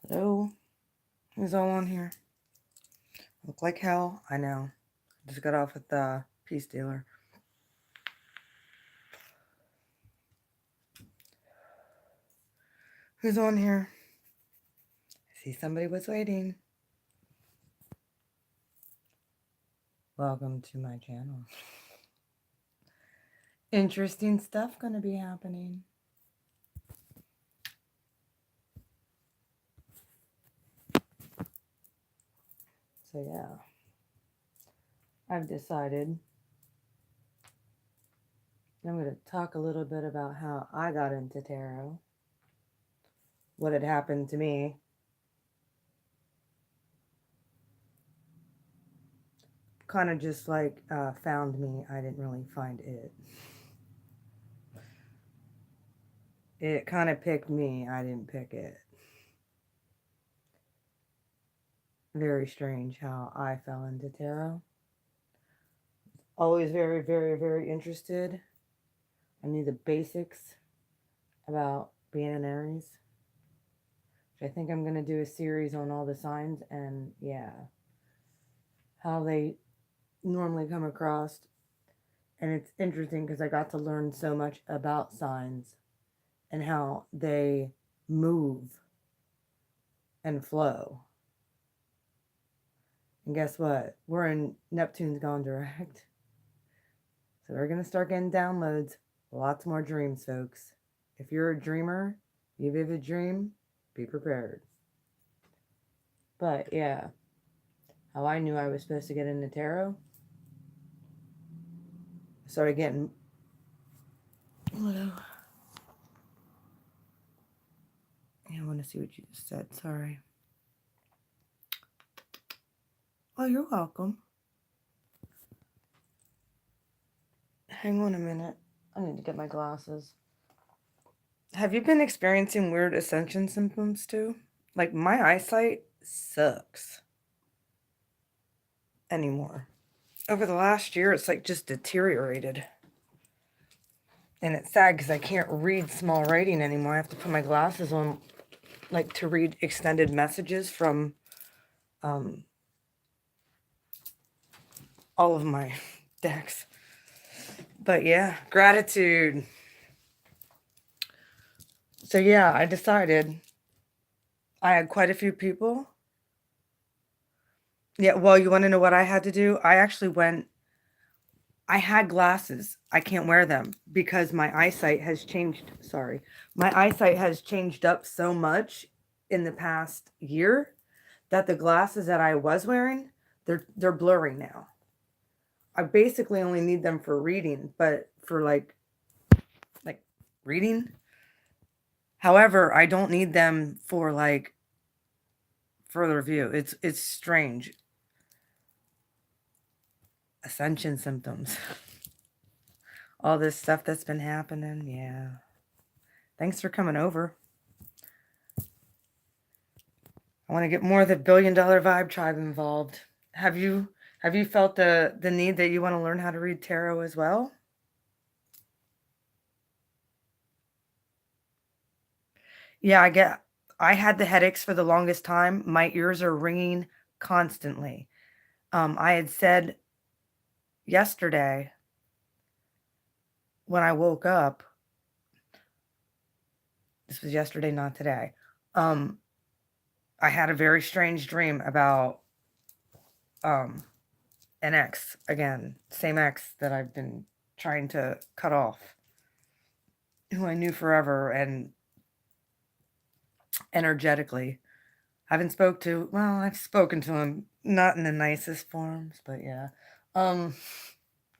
Hello? Who's all on here? Look like hell. I know. Just got off with the peace dealer. Who's on here? I see somebody was waiting. Welcome to my channel. Interesting stuff gonna be happening. So yeah, I've decided I'm going to talk a little bit about how I got into tarot, what had happened to me, kind of just like found me. I didn't really find it. It kind of picked me. I didn't pick it. Very strange how I fell into tarot. Always very, very, very interested. I knew the basics about being an Aries. I think I'm going to do a series on all the signs and, yeah, how they normally come across. And it's interesting because I got to learn so much about signs and how they move and flow. And guess what? We're in Neptune's gone direct. So we're going to start getting downloads. Lots more dreams, folks. If you're a dreamer, you vivid dream, be prepared. But yeah, how I knew I was supposed to get into tarot. I started getting... Hello. Yeah, I want to see what you just said. Sorry. Oh, you're welcome. Hang on a minute. I need to get my glasses. Have you been experiencing weird ascension symptoms too? Like, my eyesight sucks anymore. Over the last year, it's like just deteriorated. And it's sad because I can't read small writing anymore. I have to put my glasses on, like, to read extended messages from all of my decks. But yeah, gratitude. So yeah, I decided I had quite a few people. Yeah, well, you want to know what I had to do? I actually went, I had glasses. I can't wear them because my eyesight has changed. Sorry. My eyesight has changed up so much in the past year that the glasses that I was wearing, they're blurry now. I basically only need them for reading, but for like reading. However, I don't need them for like further view. It's strange. Ascension symptoms. All this stuff that's been happening. Yeah. Thanks for coming over. I want to get more of the $1 billion vibe tribe involved. Have you felt the need that you want to learn how to read tarot as well? Yeah, I had the headaches for the longest time. My ears are ringing constantly. I had said yesterday when I woke up, this was yesterday, not today. I had a very strange dream about an ex again, same ex that I've been trying to cut off, who I knew forever and energetically. I've spoken to him, not in the nicest forms, but yeah. It's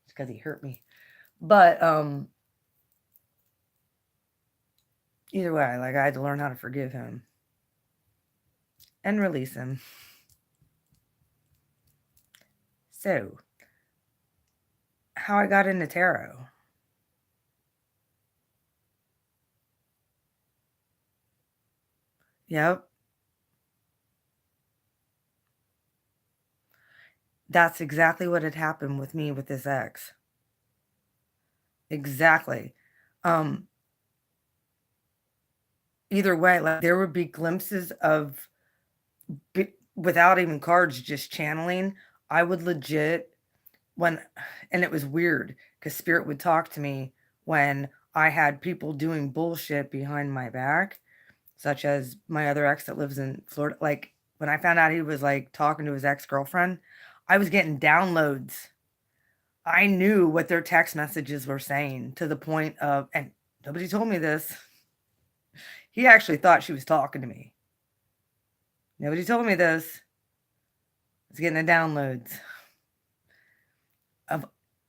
because he hurt me. But either way, like, I had to learn how to forgive him and release him. So, how I got into tarot. Yep. That's exactly what had happened with me with this ex. Exactly. Either way, like, there would be glimpses of without even cards, just channeling, I would legit when, and it was weird because spirit would talk to me when I had people doing bullshit behind my back, such as my other ex that lives in Florida. Like when I found out he was like talking to his ex-girlfriend, I was getting downloads. I knew what their text messages were saying to the point of, and nobody told me this, he actually thought she was talking to me. Nobody told me this. I was getting the downloads of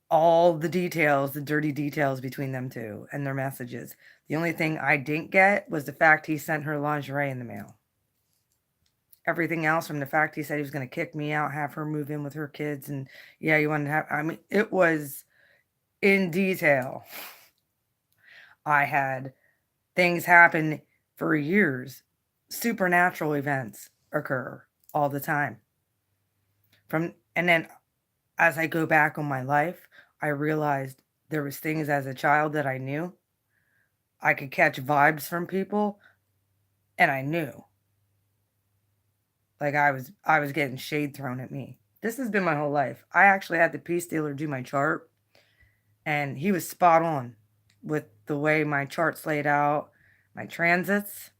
all the details, the dirty details between them two and their messages. The only thing I didn't get was the fact he sent her lingerie in the mail. Everything else, from the fact he said he was going to kick me out, have her move in with her kids, and yeah, you wanted to have, I mean, it was in detail. I had things happen for years. Supernatural events occur all the time. And then as I go back on my life, I realized there was things as a child that I knew. I could catch vibes from people, and I knew. Like I was getting shade thrown at me. This has been my whole life. I actually had the peace dealer do my chart, and he was spot on with the way my chart's laid out, my transits.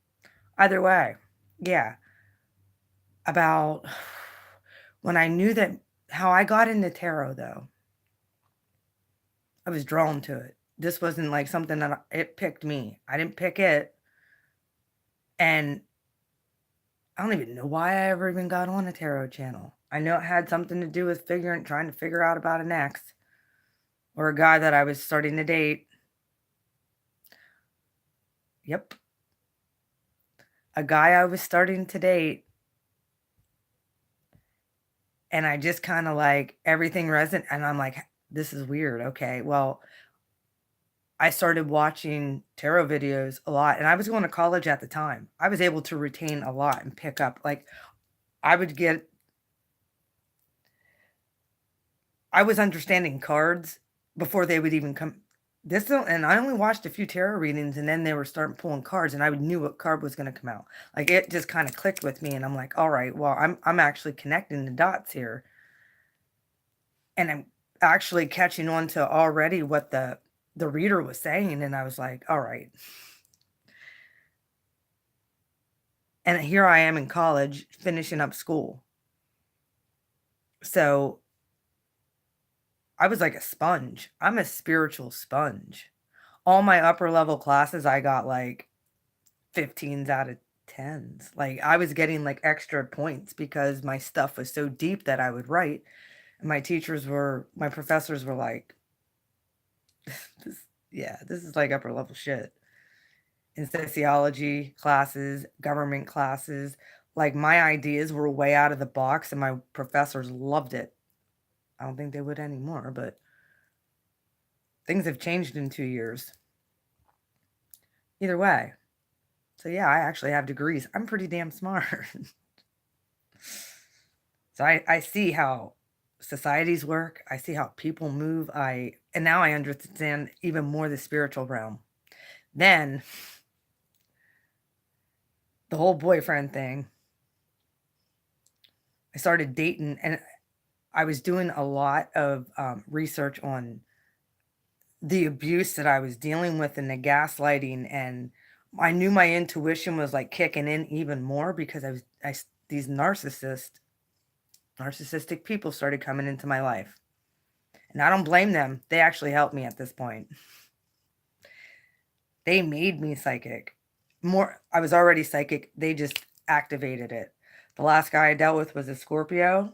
Either way, yeah. About when I knew that, how I got into tarot though, I was drawn to it. This wasn't like something that it picked me. I didn't pick it. And I don't even know why I ever even got on a tarot channel. I know it had something to do with trying to figure out about an ex or a guy that I was starting to date. Yep. A guy I was starting to date. And I just kind of like everything resonant. And I'm like, this is weird. Okay. Well, I started watching tarot videos a lot, and I was going to college at the time. I was able to retain a lot and pick up. Like I was understanding cards before they would even come. And I only watched a few tarot readings, and then they were starting pulling cards, and I knew what card was going to come out. Like it just kind of clicked with me, and I'm like, all right, well, I'm actually connecting the dots here, and I'm actually catching on to already what the reader was saying, and I was like, all right. And here I am in college finishing up school. So I was like a sponge. I'm a spiritual sponge. All my upper level classes, I got like 15s out of 10s. Like I was getting like extra points because my stuff was so deep that I would write. And my professors were like, this is like upper level shit. In sociology classes, government classes, like my ideas were way out of the box and my professors loved it. I don't think they would anymore, but things have changed in 2 years. Either way. So yeah, I actually have degrees. I'm pretty damn smart. So I see how societies work. I see how people move. And now I understand even more the spiritual realm. Then the whole boyfriend thing. I started dating, and I was doing a lot of research on the abuse that I was dealing with and the gaslighting, and I knew my intuition was like kicking in even more because these narcissistic people started coming into my life. And I don't blame them. They actually helped me at this point. They made me psychic. I was already psychic. They just activated it. The last guy I dealt with was a Scorpio.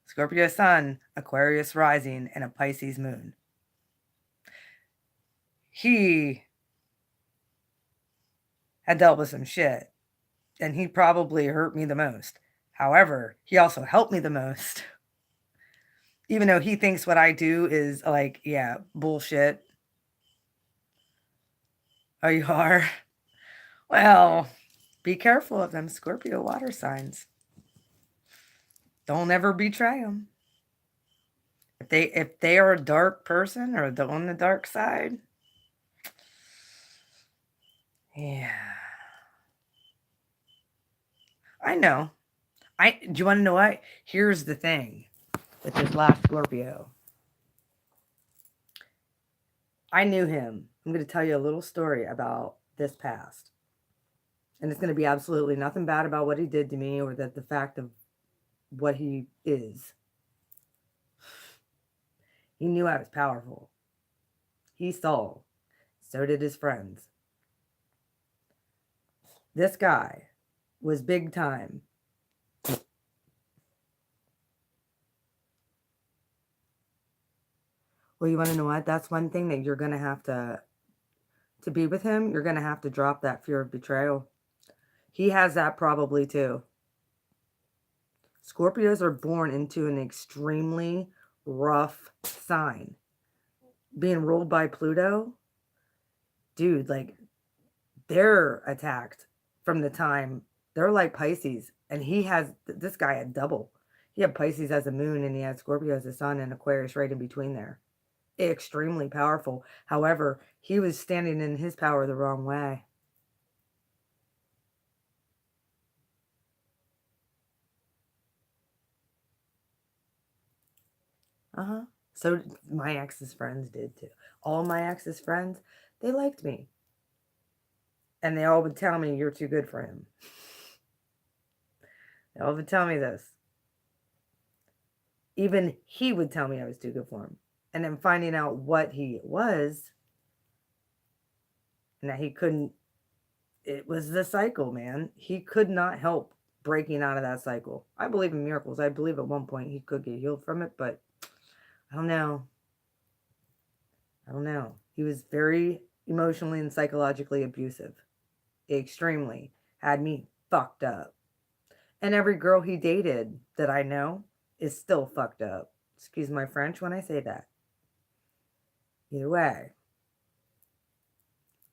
Scorpio sun, Aquarius rising, and a Pisces moon. He had dealt with some shit, and he probably hurt me the most. However, he also helped me the most. Even though he thinks what I do is like, yeah, bullshit. Oh, you are? Well, be careful of them Scorpio water signs. Don't ever betray them. If they are a dark person or they're on the dark side, yeah. I know. Do you want to know what? Here's the thing with this last Scorpio. I knew him. I'm going to tell you a little story about this past. And it's going to be absolutely nothing bad about what he did to me or that the fact of what he is. He knew I was powerful. He saw. So did his friends. This guy was big time. Well, you want to know what? That's one thing that you're going to have to be with him. You're going to have to drop that fear of betrayal. He has that probably too. Scorpios are born into an extremely rough sign. Being ruled by Pluto, dude, like, they're attacked from the time they're like Pisces. And this guy had double. He had Pisces as a moon and he had Scorpio as a sun and Aquarius right in between there. Extremely powerful. However, he was standing in his power the wrong way. So my ex's friends did too. All my ex's friends, they liked me. And they all would tell me, you're too good for him. They all would tell me this. Even he would tell me I was too good for him. And then finding out what he was, and that he couldn't, it was the cycle, man. He could not help breaking out of that cycle. I believe in miracles. I believe at one point he could get healed from it, but I don't know. He was very emotionally and psychologically abusive. Extremely. Had me fucked up. And every girl he dated that I know is still fucked up. Excuse my French when I say that. Either way.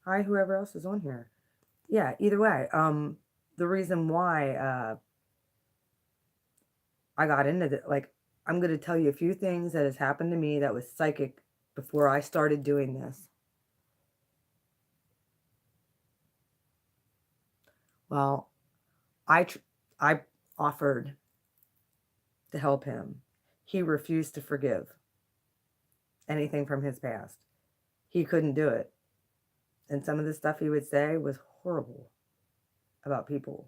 Hi, whoever else is on here. Yeah, either way. The reason why I got into it, like, I'm going to tell you a few things that has happened to me that was psychic before I started doing this. Well, I offered to help him. He refused to forgive anything from his past. He couldn't do it. And some of the stuff he would say was horrible about people,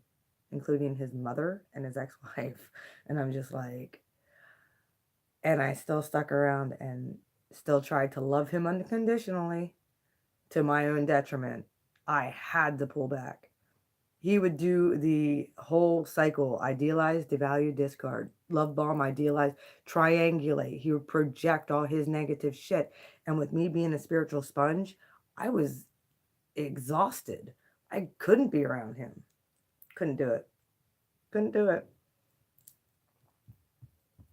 including his mother and his ex-wife. And I'm just like, and I still stuck around and still tried to love him unconditionally to my own detriment. I had to pull back. He would do the whole cycle: idealize, devalue, discard, love bomb, idealize, triangulate. He would project all his negative shit. And with me being a spiritual sponge, I was exhausted. I couldn't be around him. Couldn't do it.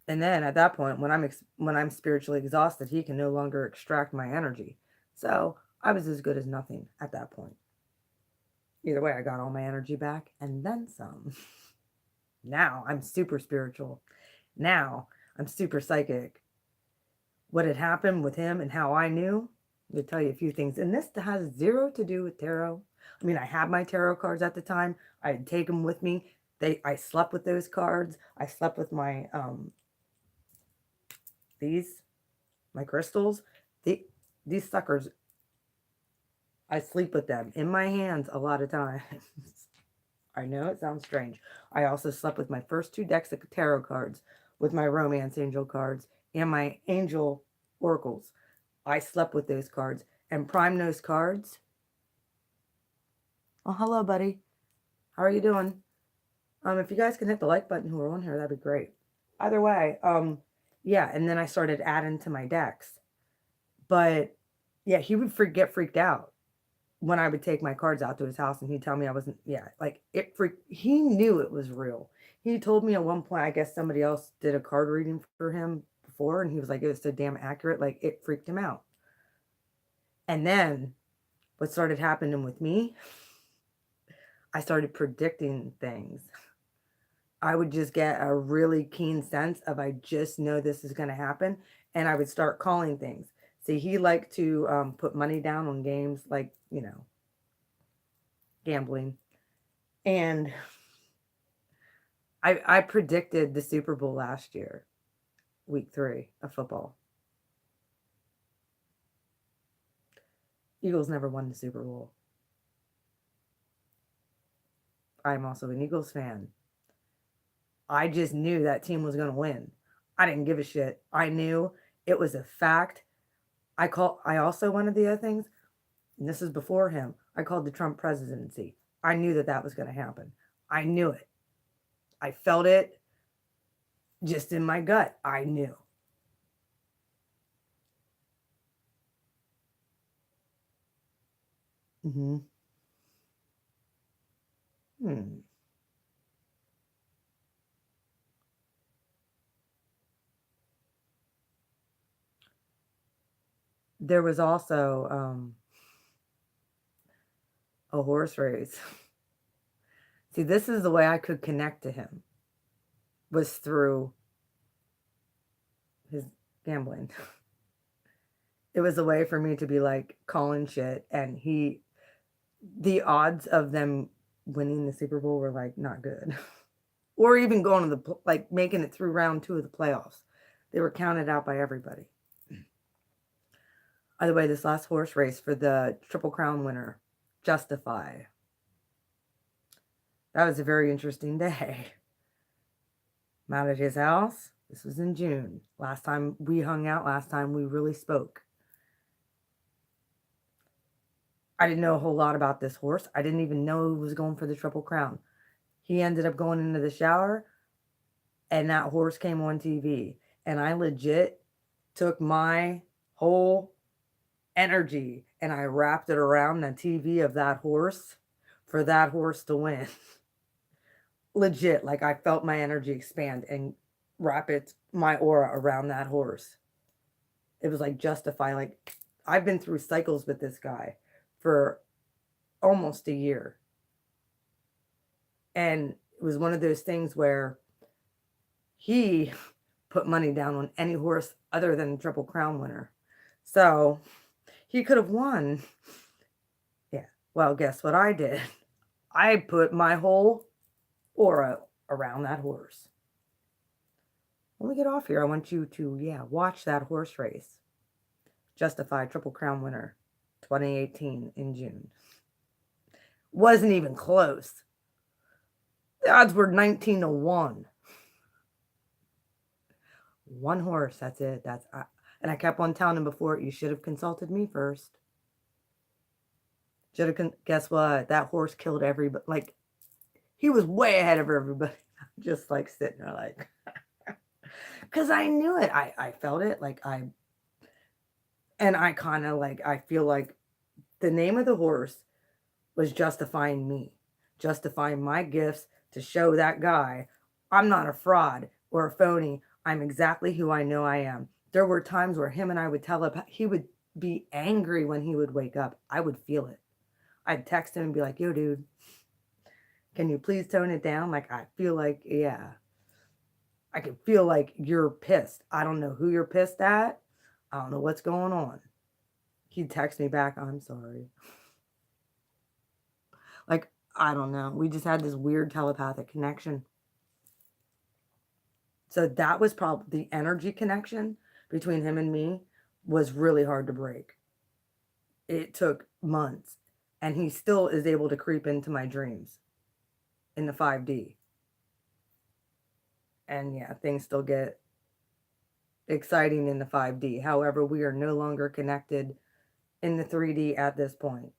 And then at that point, when I'm spiritually exhausted, he can no longer extract my energy. So I was as good as nothing at that point. Either way, I got all my energy back and then some. Now I'm super spiritual. Now I'm super psychic. What had happened with him and how I knew, I'm going to tell you a few things. And this has zero to do with tarot. I mean, I had my tarot cards at the time. I'd take them with me. I slept with those cards. I slept with my my crystals. These suckers, I sleep with them in my hands a lot of times. I know it sounds strange. I also slept with my first 2 decks of tarot cards, with my romance angel cards and my angel oracles. I slept with those cards and primed those cards. Oh, hello, buddy. How are you doing? If you guys can hit the like button who are on here, that'd be great. Either way, yeah, and then I started adding to my decks. But yeah, he would get freaked out when I would take my cards out to his house and he'd tell me I wasn't, like, he knew it was real. He told me at one point, I guess somebody else did a card reading for him before, and he was like, it was so damn accurate, like, it freaked him out. And then what started happening with me, I started predicting things. I would just get a really keen sense of, I just know this is going to happen, and I would start calling things. See, he liked to put money down on games like, gambling. And I predicted the Super Bowl last year, week 3 of football. Eagles never won the Super Bowl. I'm also an Eagles fan. I just knew that team was going to win. I didn't give a shit. I knew it was a fact. I also, one of the other things, and this is before him, I called the Trump presidency. I knew that that was going to happen. I knew it. I felt it just in my gut. I knew. Mm-hmm. Hmm. There was also a horse race. See, this is the way I could connect to him, was through his gambling. It was a way for me to be like calling shit, and the odds of them winning the Super Bowl were like not good. Or even going to like making it through round 2 of the playoffs. They were counted out by everybody. By the way, this last horse race for the Triple Crown winner, Justify. That was a very interesting day. I'm out at his house. This was in June. Last time we hung out, last time we really spoke. I didn't know a whole lot about this horse. I didn't even know he was going for the Triple Crown. He ended up going into the shower, and that horse came on TV. And I legit took my whole energy and I wrapped it around the TV of that horse for that horse to win. Legit, like I felt my energy expand and wrap my aura around that horse. It was like Justify. Like, I've been through cycles with this guy for almost a year. And it was one of those things where he put money down on any horse other than the Triple Crown winner. So he could have won. Yeah. Well, guess what I did? I put my whole aura around that horse. When we get off here, I want you to, watch that horse race. Justify Triple Crown winner 2018 in June. Wasn't even close. The odds were 19-1. One horse, that's it. And I kept on telling him before, you should have consulted me first. Guess what? That horse killed everybody. Like, he was way ahead of everybody. Just like sitting there like, because I knew it. I felt it. And I kind of like, I feel like the name of the horse was justifying me, justifying my gifts to show that guy I'm not a fraud or a phony. I'm exactly who I know I am. There were times where him and I would he would be angry when he would wake up. I would feel it. I'd text him and be like, yo, dude, can you please tone it down? Like, I feel like, I can feel like you're pissed. I don't know who you're pissed at. I don't know what's going on. He'd text me back, I'm sorry. Like, I don't know. We just had this weird telepathic connection. So that was probably the energy connection between him and me was really hard to break. It took months, and he still is able to creep into my dreams in the 5D. And yeah, things still get exciting in the 5D. However, we are no longer connected in the 3D at this point.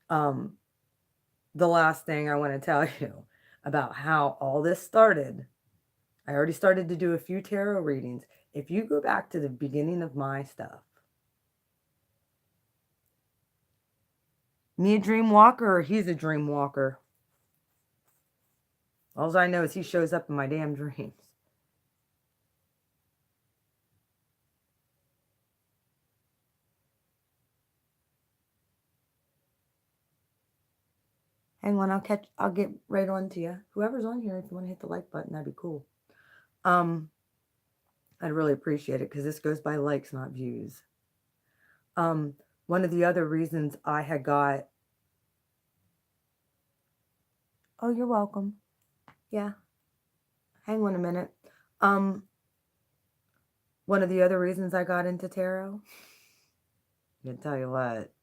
The last thing I want to tell you about how all this started, I already started to do a few tarot readings. If you go back to the beginning of my stuff, me a dream walker or he's a dream walker? All I know is he shows up in my damn dreams. Hang on, I'll get right on to you. Whoever's on here, if you want to hit the like button, that'd be cool. I'd really appreciate it because this goes by likes, not views. One of the other reasons I had got... Oh, you're welcome. Yeah. hang on a minute. One of the other reasons I got into tarot, I'm gonna tell you what.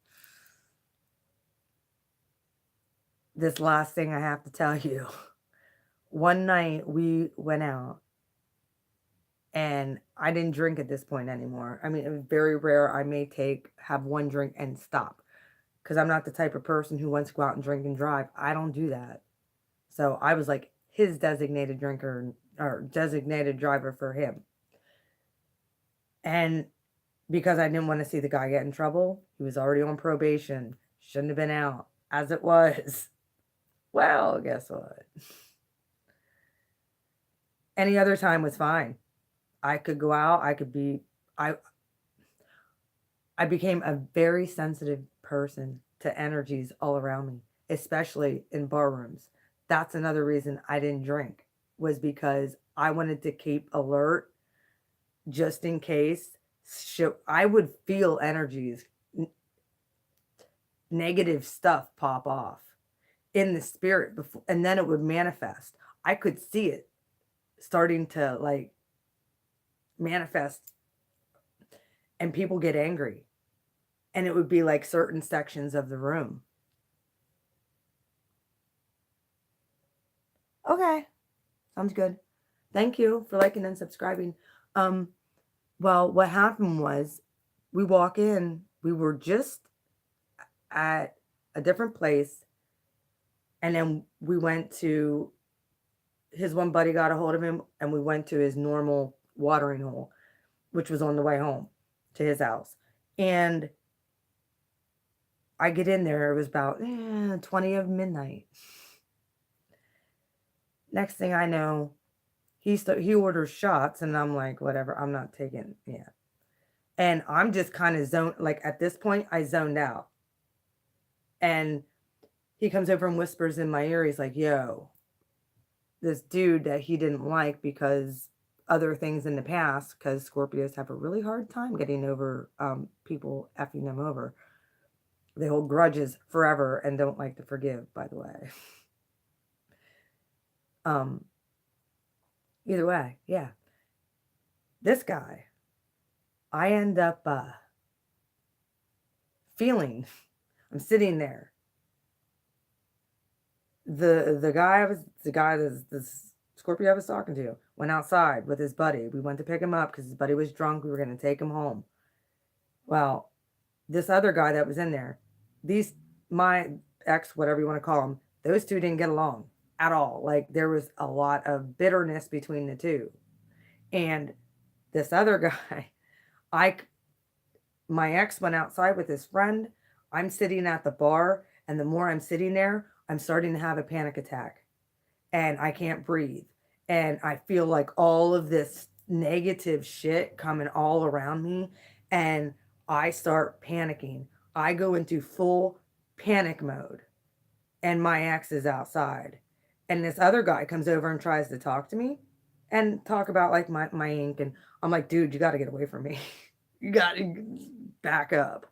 This last thing I have to tell you. One night we went out and I didn't drink at this point anymore. I mean, it was very rare. I may have one drink and stop because I'm not the type of person who wants to go out and drink and drive. I don't do that. So I was like his designated drinker or designated driver for him. And because I didn't want to see the guy get in trouble, he was already on probation. Shouldn't have been out as it was. Well, guess what? Any other time was fine. I could go out. I became a very sensitive person to energies all around me, especially in bar rooms. That's another reason I didn't drink, was because I wanted to keep alert just in case. I would feel energies, negative stuff pop off in the spirit before, and then it would manifest. I could see it starting to like manifest and people get angry. And it would be like certain sections of the room. Okay. Sounds good. Thank you for liking and subscribing. Well, what happened was we walk in, we were just at a different place. And then we went to his one buddy got a hold of him and we went to his normal watering hole, which was on the way home to his house. And I get in there, it was about 20 of midnight. Next thing I know, he orders shots and I'm like, whatever, I'm not taking, yeah. And I'm just kind of zoned, like at this point, I zoned out. And he comes over and whispers in my ear, he's like, yo, this dude that he didn't like because other things in the past, because Scorpios have a really hard time getting over people effing them over. They hold grudges forever and don't like to forgive, by the way. Either way, yeah. This guy, I end up feeling, I'm sitting there. The guy this Scorpio I was talking to went outside with his buddy. We went to pick him up because his buddy was drunk. We were going to take him home. Well, this other guy that was in there, my ex, whatever you want to call him, those two didn't get along at all. Like there was a lot of bitterness between the two. And this other guy, my ex went outside with his friend. I'm sitting at the bar, and the more I'm sitting there, I'm starting to have a panic attack and I can't breathe. And I feel like all of this negative shit coming all around me. And I start panicking. I go into full panic mode and my ex is outside. And this other guy comes over and tries to talk to me and talk about like my ink. And I'm like, dude, you got to get away from me. You got to back up.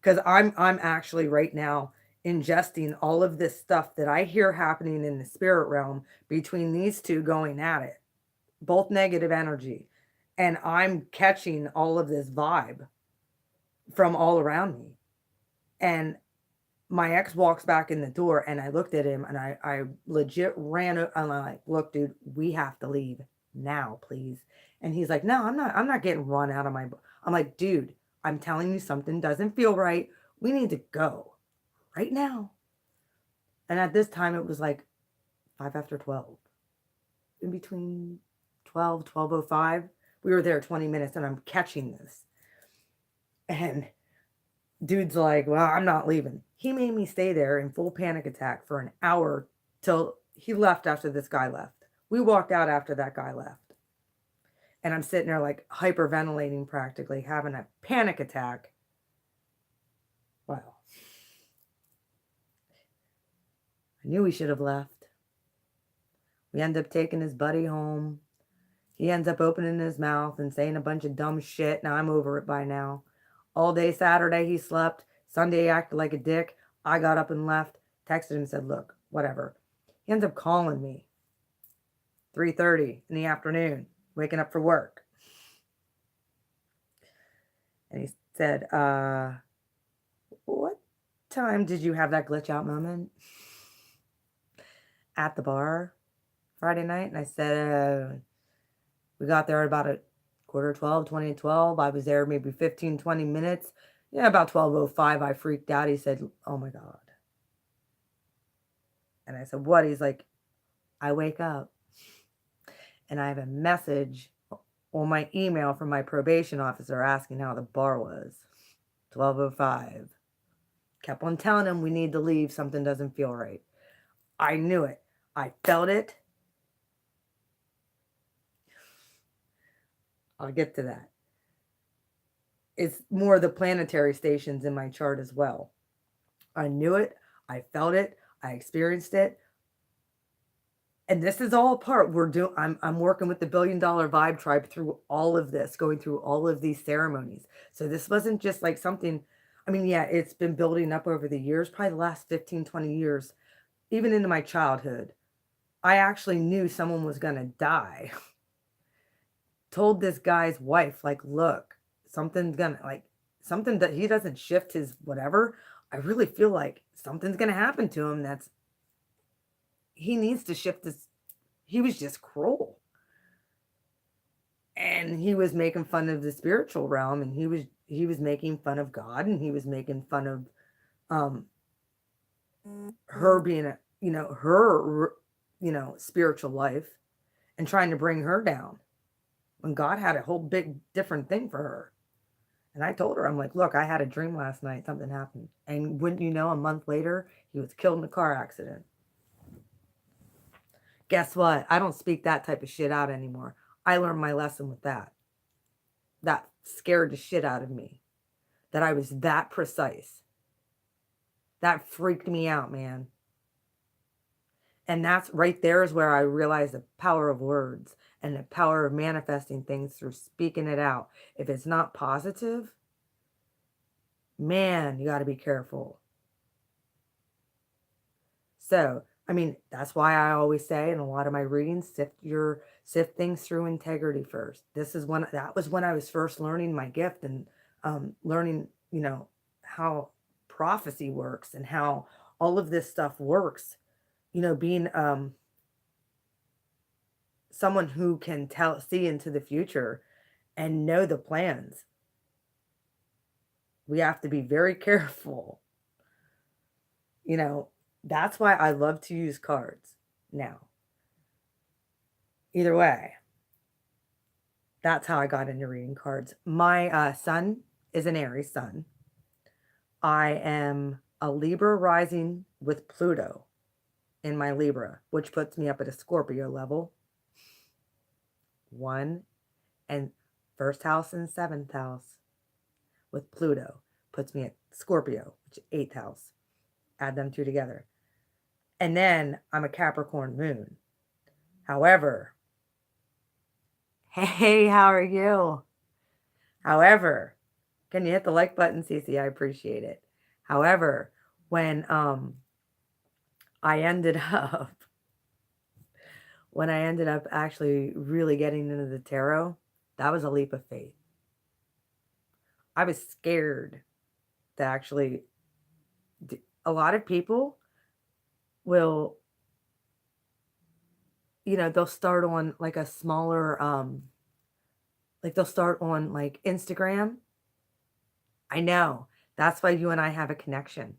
Because I'm actually right now ingesting all of this stuff that I hear happening in the spirit realm between these two going at it, both negative energy. And I'm catching all of this vibe from all around me. And my ex walks back in the door and I looked at him and I legit ran and I'm like, look, dude, we have to leave now, please. And he's like, no, I'm not getting run out of my, I'm like, dude, I'm telling you something doesn't feel right. We need to go right now. And at this time, it was like 5 after 12. In between 12:05. We were there 20 minutes and I'm catching this. And dude's like, well, I'm not leaving. He made me stay there in full panic attack for an hour till he left after this guy left. We walked out after that guy left. And I'm sitting there like hyperventilating practically, having a panic attack. Well, I knew he should have left. We end up taking his buddy home. He ends up opening his mouth and saying a bunch of dumb shit. Now I'm over it by now. All day Saturday he slept. Sunday he acted like a dick. I got up and left. Texted him and said, look, whatever. He ends up calling me. 3:30 in the afternoon, waking up for work. And he said, what time did you have that glitch out moment at the bar Friday night? And I said, we got there at about a 20 to 12. I was there maybe 15, 20 minutes. Yeah, about 12:05, I freaked out. He said, oh my God. And I said, what? He's like, I wake up and I have a message on my email from my probation officer asking how the bar was. 12:05. Kept on telling him we need to leave. Something doesn't feel right. I knew it. I felt it. I'll get to that. It's more the planetary stations in my chart as well. I knew it. I felt it. I experienced it. And this is all part I'm working with the $1 Billion Vibe Tribe through all of this, going through all of these ceremonies. So this wasn't just like something, I mean, yeah, it's been building up over the years, probably the last 15, 20 years, even into my childhood. I actually knew someone was going to die. Told this guy's wife, like, look, something's gonna, like, something that he doesn't shift his whatever. I really feel like something's going to happen to him he needs to shift this. He was just cruel. And he was making fun of the spiritual realm, and he was making fun of God, and he was making fun of her being her spiritual life, and trying to bring her down when God had a whole big different thing for her. And I told her, I'm like, look, I had a dream last night, something happened. And wouldn't you know, a month later, he was killed in a car accident. Guess what? I don't speak that type of shit out anymore. I learned my lesson with that. That scared the shit out of me. That I was that precise. That freaked me out, man. And that's right there is where I realized the power of words and the power of manifesting things through speaking it out. If it's not positive, man, you got to be careful. So, I mean, that's why I always say in a lot of my readings, sift things through integrity first. That was when I was first learning my gift and learning, how prophecy works and how all of this stuff works. Being someone who can see into the future and know the plans. We have to be very careful. That's why I love to use cards now. Either way, that's how I got into reading cards. My sun is an Aries sun. I am a Libra rising with Pluto in my Libra, which puts me up at a Scorpio level. 1 and 1st house and 7th house with Pluto puts me at Scorpio, which is 8th house. Add them two together. And then I'm a Capricorn moon. However, hey, how are you? However, can you hit the like button, Cece? I appreciate it. However, when I ended up actually really getting into the tarot, that was a leap of faith. I was scared to actually, a lot of people will, they'll start on like a smaller, like they'll start on like Instagram. I know. That's why you and I have a connection.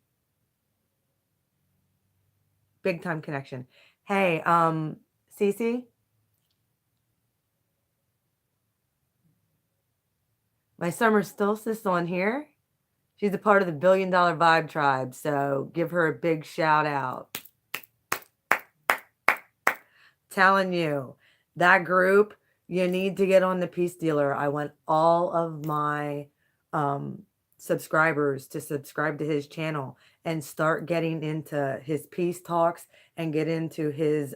Big time connection. Hey, Cece? My summer solstice on here. She's a part of the $1 Billion Vibe Tribe, so give her a big shout out. Telling you, that group, you need to get on the Peace Dealer. I want all of my subscribers to subscribe to his channel and start getting into his peace talks and get into his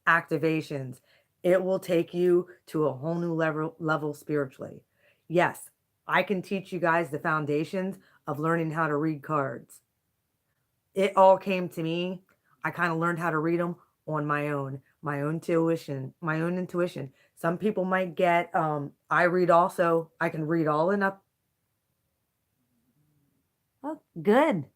activations. It will take you to a whole new level spiritually. Yes, I can teach you guys the foundations of learning how to read cards. It all came to me. I kind of learned how to read them on my own tuition, my own intuition. Some people might get, I read also, I can read all in up. Oh, good.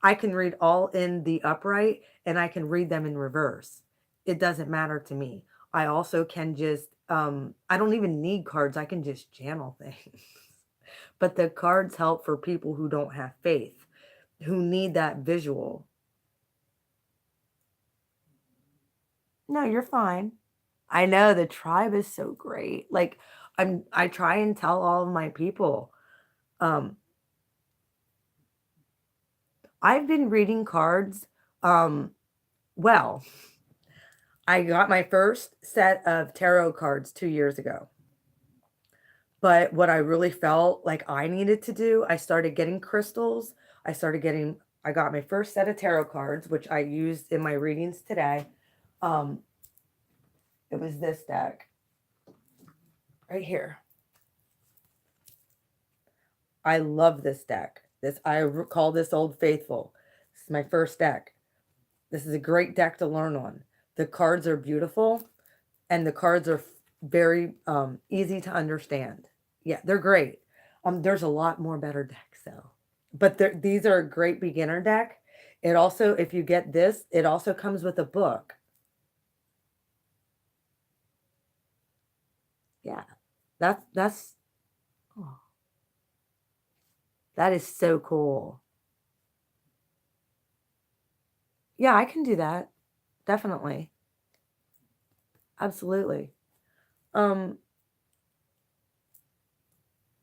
I can read all in the upright and I can read them in reverse. It doesn't matter to me. I also can just, I don't even need cards. I can just channel things. But the cards help for people who don't have faith, who need that visual. No, you're fine. I know the tribe is so great. Like I try and tell all of my people, um, I've been reading cards. Well, I got my first set of tarot cards 2 years ago. But what I really felt like I needed to do, I started getting crystals. I got my first set of tarot cards, which I used in my readings today. Um, it was this deck right here. I love this deck. I call this Old Faithful. This is my first deck. This is a great deck to learn on. The cards are beautiful, and the cards are very easy to understand. Yeah, they're great. There's a lot more better decks though, but these are a great beginner deck. It also, if you get this, it also comes with a book. Yeah, that's oh, that is so cool. Yeah, I can do that. Definitely. Absolutely. Um,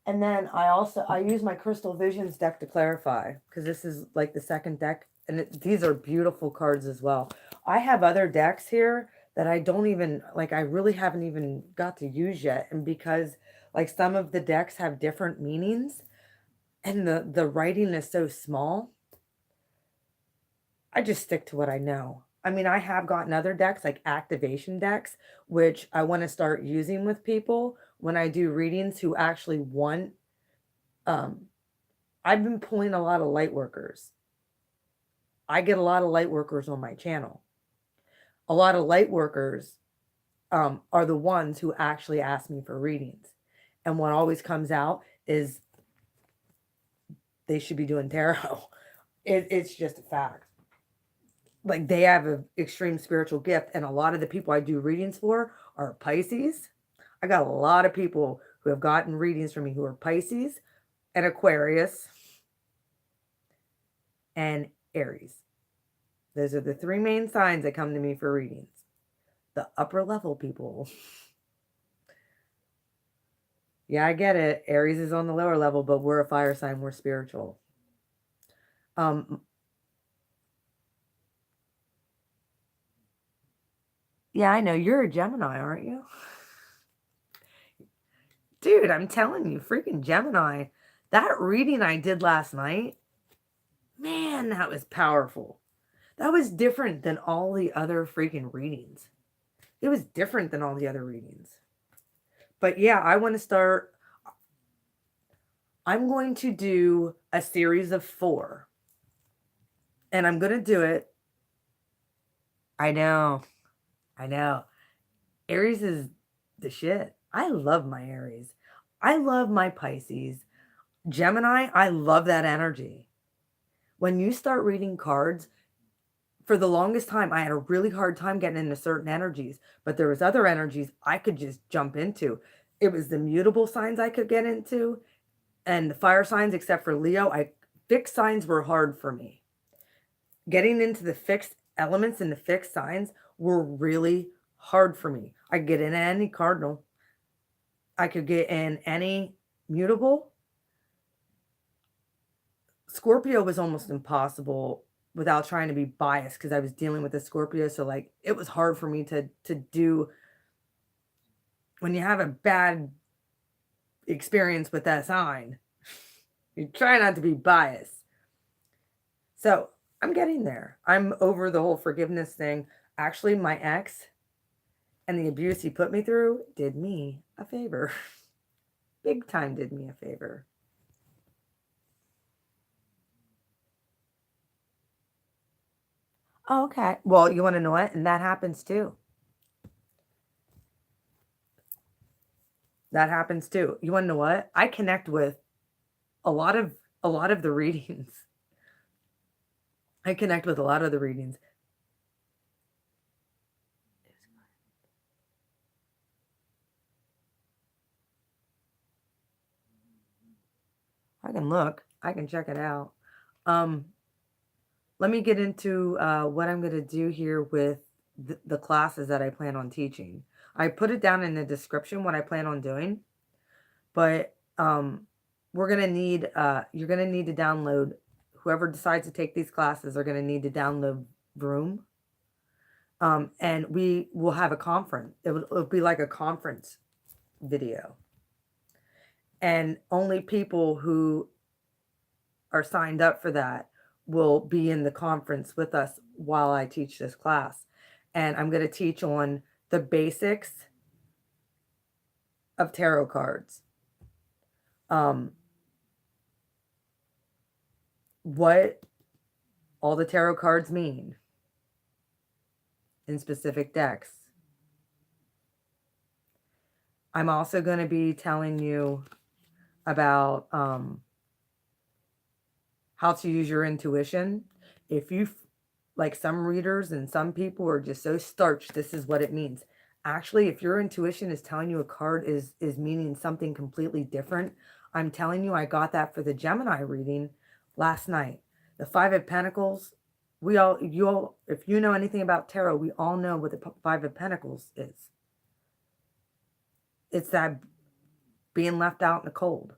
and then I use my Crystal Visions deck to clarify, because this is like the second deck, and these are beautiful cards as well. I have other decks here that I don't even like. I really haven't even got to use yet, and because like some of the decks have different meanings, and the writing is so small, I just stick to what I know. I mean, I have gotten other decks, like activation decks, which I want to start using with people when I do readings who actually want. Um, I've been pulling a lot of light workers. I get a lot of light workers on my channel. A lot of light workers are the ones who actually ask me for readings. And what always comes out is they should be doing tarot. It's just a fact. Like they have an extreme spiritual gift, and a lot of the people I do readings for are Pisces. I got a lot of people who have gotten readings from me who are Pisces and Aquarius and Aries. Those are the three main signs that come to me for readings. The upper level people. Yeah, I get it. Aries is on the lower level, but we're a fire sign. We're spiritual. Yeah, I know. You're a Gemini, aren't you? Dude, I'm telling you, freaking Gemini. That reading I did last night, man, that was powerful. That was different than all the other freaking readings. It was different than all the other readings. But yeah, I want to start. I'm going to do a series of 4. And I'm going to do it. I know. I know. Aries is the shit. I love my Aries. I love my Pisces. Gemini, I love that energy. When you start reading cards, for the longest time, I had a really hard time getting into certain energies, but there was other energies I could just jump into. It was the mutable signs I could get into, and the fire signs, except for Leo. Fixed signs were hard for me. Getting into the fixed elements and the fixed signs were really hard for me. I could get in any cardinal. I could get in any mutable. Scorpio was almost impossible without trying to be biased, because I was dealing with a Scorpio. So like it was hard for me to do when you have a bad experience with that sign. You try not to be biased. So I'm getting there. I'm over the whole forgiveness thing. Actually, my ex and the abuse he put me through did me a favor. Big time did me a favor. Oh, okay. Well, you want to know what? And that happens too. That happens too. You want to know what? I connect with a lot of the readings. I connect with a lot of the readings. I can look. I can check it out. Let me get into what I'm going to do here with the classes that I plan on teaching. I put it down in the description what I plan on doing, but we're going to need, you're going to need to download, whoever decides to take these classes are going to need to download Vroom. And we will have a conference. It'll be like a conference video. And only people who are signed up for that will be in the conference with us while I teach this class. And I'm going to teach on the basics of tarot cards. What all the tarot cards mean in specific decks. I'm also going to be telling you about how to use your intuition. If you, like some readers and some people are just so starched, this is what it means. Actually, if your intuition is telling you a card is meaning something completely different, I'm telling you, I got that for the Gemini reading last night. The Five of Pentacles, if you know anything about tarot, we all know what the Five of Pentacles is. It's that being left out in the cold.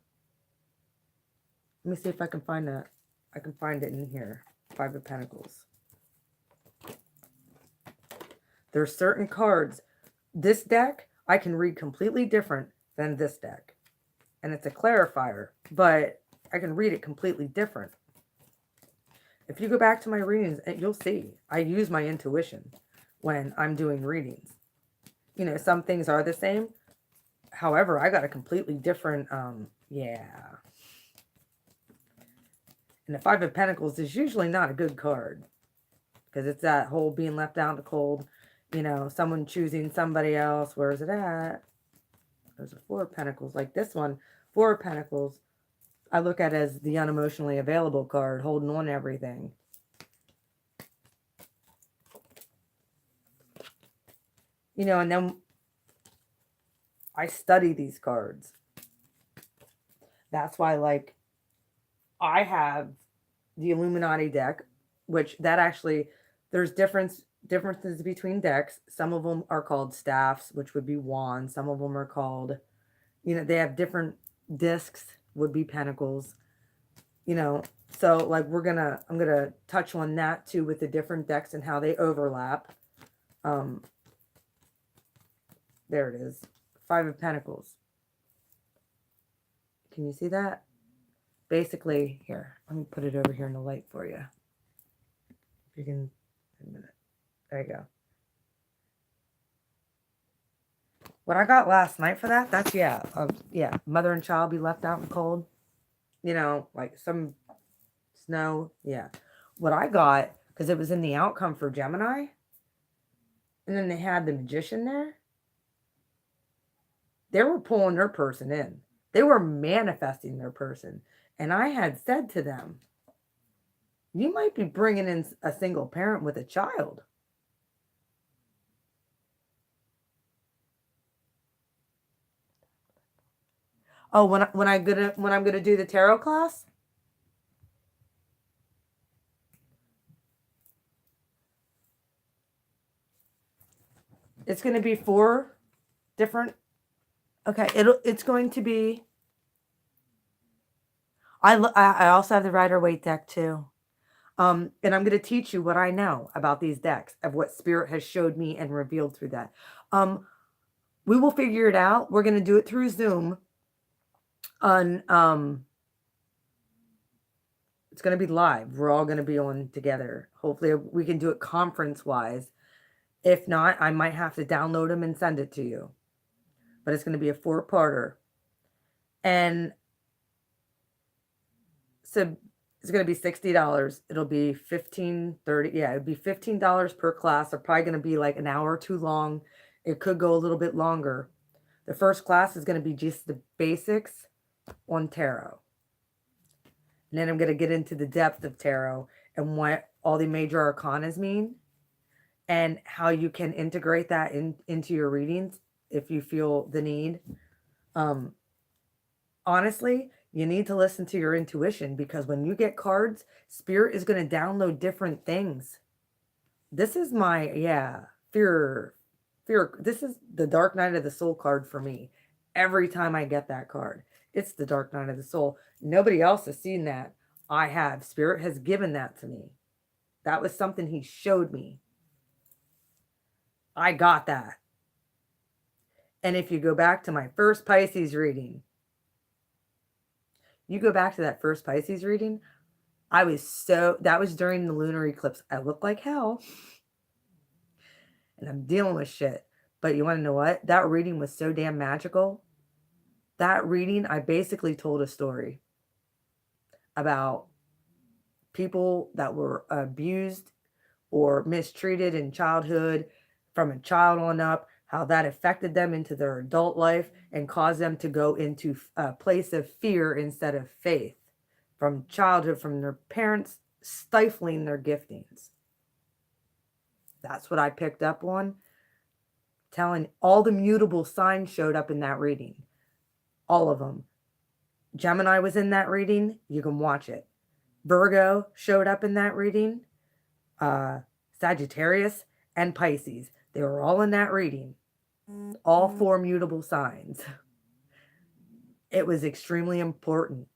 Let me see if I can find that. I can find it in here. Five of Pentacles. There are certain cards. This deck, I can read completely different than this deck. And it's a clarifier, but I can read it completely different. If you go back to my readings, you'll see I use my intuition when I'm doing readings. You know, some things are the same. However, I got a completely different, yeah. And the Five of Pentacles is usually not a good card. Because it's that whole being left out in the cold. You know, someone choosing somebody else. Where is it at? There's a Four of Pentacles. Like this one, Four of Pentacles. I look at as the unemotionally available card. Holding on to everything. You know, and then I study these cards. That's why, like, I have the Illuminati deck, which that actually, there's differences between decks. Some of them are called staffs, which would be wands. Some of them are called, you know, they have different discs, would be pentacles. You know, so like I'm gonna touch on that too with the different decks and how they overlap. There it is. Five of Pentacles. Can you see that? Basically, here, let me put it over here in the light for you. If you can, a minute. There you go. What I got last night for that, that's, yeah, mother and child be left out in the cold. You know, like some snow, yeah. What I got, because it was in the outcome for Gemini, and then they had the Magician there. They were pulling their person in. They were manifesting their person. And I had said to them, you might be bringing in a single parent with a child. Oh, when I'm gonna do the tarot class? It's gonna be 4 different. Okay, it's going to be. I also have the Rider-Waite deck too. And I'm going to teach you what I know about these decks, of what Spirit has showed me and revealed through that. We will figure it out. We're going to do it through Zoom. It's going to be live. We're all going to be on together. Hopefully we can do it conference-wise. If not, I might have to download them and send it to you. But it's going to be a 4-parter. And so It's going to be $60. It'll be 15, 30. Yeah, it'd be $15 per class. They're probably going to be like an hour or two long. It could go a little bit longer. The first class is going to be just the basics on tarot. And then I'm going to get into the depth of tarot and what all the major arcanas mean and how you can integrate that into your readings if you feel the need. Honestly, you need to listen to your intuition, because when you get cards, Spirit is going to download different things. This is my, fear. This is the Dark Night of the Soul card for me. Every time I get that card, it's the Dark Night of the Soul. Nobody else has seen that. I have. Spirit has given that to me. That was something he showed me. I got that. And if you go back to my first Pisces reading, that was during the lunar eclipse. I look like hell. And I'm dealing with shit. But you want to know what? That reading was so damn magical. That reading, I basically told a story about people that were abused or mistreated in childhood, from a child on up, how that affected them into their adult life and caused them to go into a place of fear instead of faith, from childhood, from their parents stifling their giftings. That's what I picked up on. Telling all the mutable signs showed up in that reading. All of them. Gemini was in that reading. You can watch it. Virgo showed up in that reading. Sagittarius and Pisces. They were all in that reading. All 4 mutable signs. It was extremely important.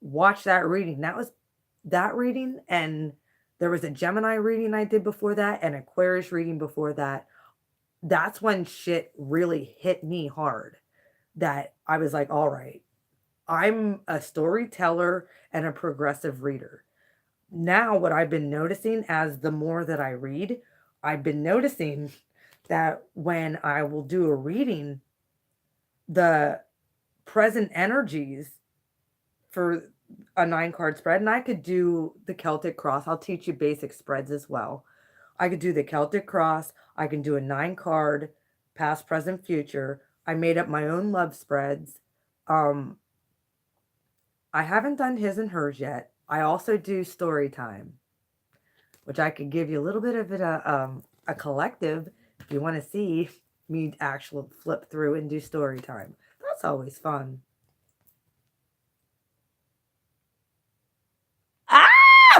Watch that reading. That was that reading, and there was a Gemini reading I did before that, and Aquarius reading before that. That's when shit really hit me hard. That I was like, all right, I'm a storyteller and a progressive reader. Now, what I've been noticing as the more that I read, I've been noticing that when I will do a reading, the present energies for a 9-card spread, and I could do the Celtic Cross. I'll teach you basic spreads as well. I could do the Celtic Cross. I can do a 9-card, past, present, future. I made up my own love spreads. I haven't done his and hers yet. I also do story time, which I could give you a little bit of a collective if you want to see me actually flip through and do story time. That's always fun.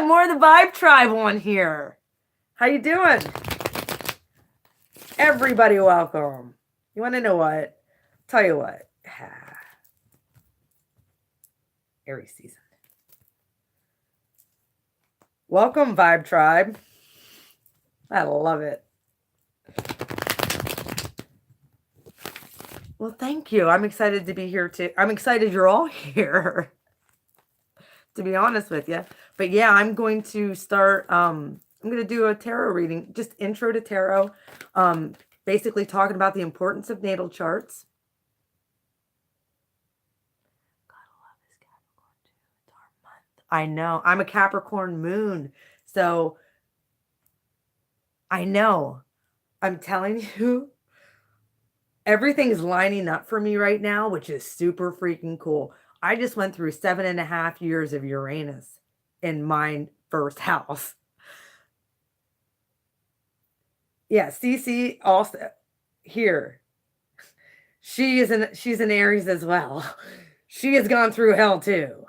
More of the Vibe Tribe on here. How you doing? Everybody welcome. You want to know what? Tell you what. Aries season. Welcome, Vibe Tribe. I love it. Well, thank you. I'm excited to be here too. I'm excited you're all here, to be honest with you. But yeah, I'm going to start, I'm going to do a tarot reading, just intro to tarot, basically talking about the importance of natal charts. Gotta love this Capricorn too. It's our month. I know. I'm a Capricorn moon. So I know. I'm telling you, everything's lining up for me right now, which is super freaking cool. I just went through 7.5 years of Uranus in my first house. Yeah, Cece also here. She's an Aries as well. She has gone through hell too.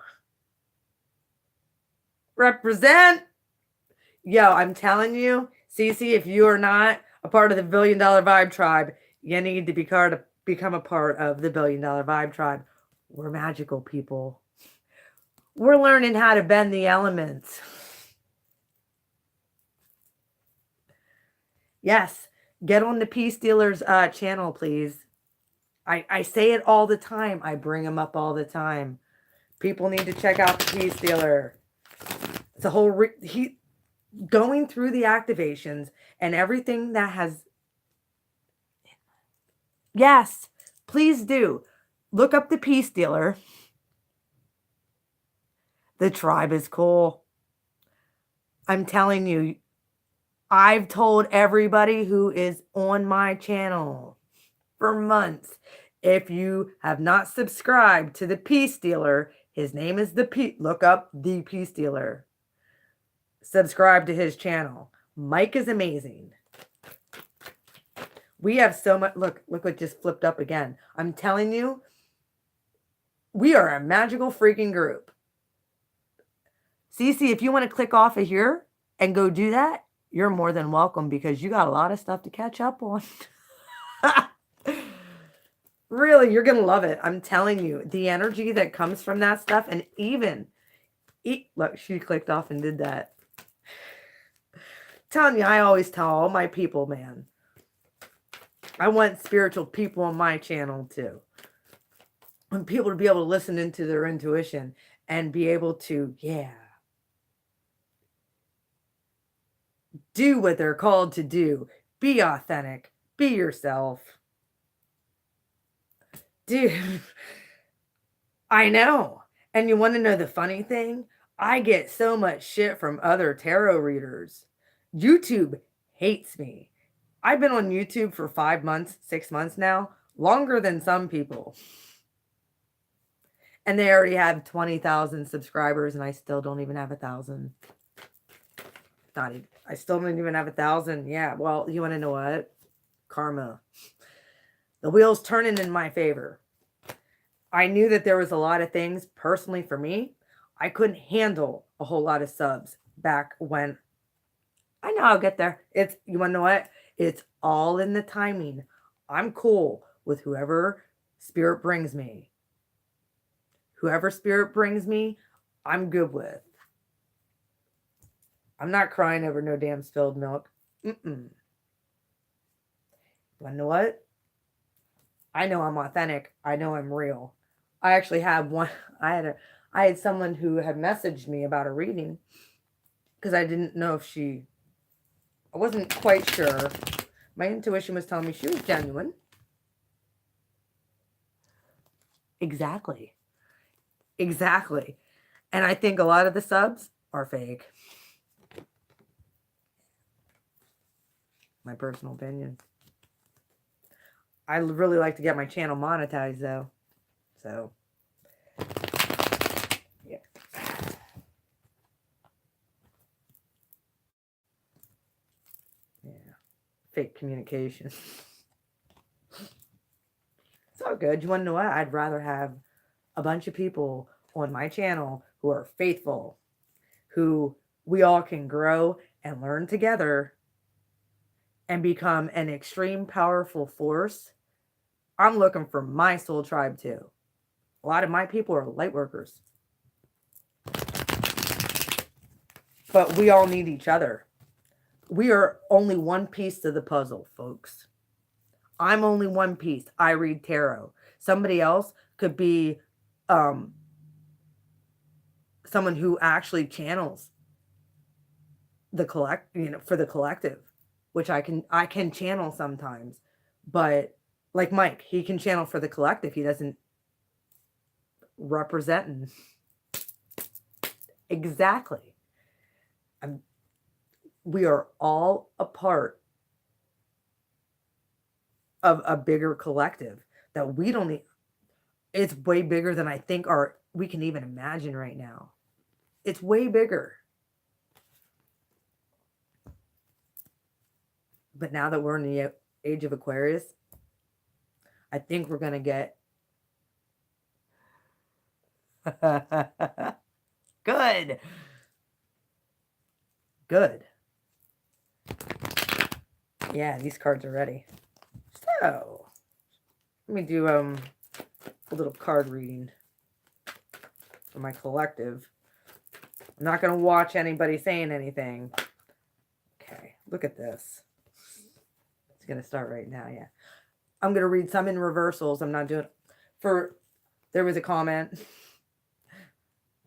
Represent. Yo, I'm telling you, Cece, if you are not a part of the $1 Billion Vibe Tribe, you need to become a part of the $1 Billion Vibe Tribe. We're magical people. We're learning how to bend the elements. Yes, get on the Peace Dealers channel, please. I say it all the time. I bring them up all the time. People need to check out the Peace Dealer. It's a whole going through the activations and everything that has. Yes, please do. Look up the Peace Dealer. The tribe is cool. I'm telling you, I've told everybody who is on my channel for months, if you have not subscribed to the Peace Dealer, his name is look up the Peace Dealer. Subscribe to his channel. Mike is amazing. We have so much. Look what just flipped up again. I'm telling you, we are a magical freaking group. Cece, if you want to click off of here and go do that, you're more than welcome, because you got a lot of stuff to catch up on. Really, you're going to love it. I'm telling you, the energy that comes from that stuff, and even, look, she clicked off and did that. Telling you, I always tell all my people, man, I want spiritual people on my channel too. I want people to be able to listen into their intuition and be able to, do what they're called to do. Be authentic. Be yourself. Dude, I know. And you want to know the funny thing? I get so much shit from other tarot readers. YouTube hates me. I've been on YouTube for 5 months, 6 months now, longer than some people. And they already have 20,000 subscribers, and I still don't even have 1,000. I still don't even have 1,000. Yeah, well, you want to know what? Karma. The wheel's turning in my favor. I knew that there was a lot of things, personally for me, I couldn't handle a whole lot of subs back when. I know I'll get there. You want to know what? It's all in the timing. I'm cool with whoever spirit brings me. Whoever spirit brings me, I'm good with. I'm not crying over no damn spilled milk. You want to know what? I know I'm authentic. I know I'm real. I actually have one. I had someone who had messaged me about a reading, because I didn't know if I wasn't quite sure. My intuition was telling me she was genuine. Exactly. And I think a lot of the subs are fake. My personal opinion. I really like to get my channel monetized, though. So, yeah. Fake communication. It's all good. You want to know what? I'd rather have a bunch of people on my channel who are faithful, who we all can grow and learn together and become an extreme powerful force. I'm looking for my soul tribe too. A lot of my people are light workers. But we all need each other. We are only one piece to the puzzle, folks. I'm only one piece. I read tarot. Somebody else could be someone who actually channels the for the collective, which I can channel sometimes. But like Mike, he can channel for the collective. He doesn't represent. Exactly. We are all a part of a bigger collective that we don't need. It's way bigger than I think we can even imagine right now. It's way bigger. But now that we're in the age of Aquarius, I think we're going to get good. Yeah, these cards are ready. So, let me do a little card reading for my collective. I'm not going to watch anybody saying anything. Okay, look at this. It's going to start right now, yeah. I'm going to read some in reversals. I'm not doing... There was a comment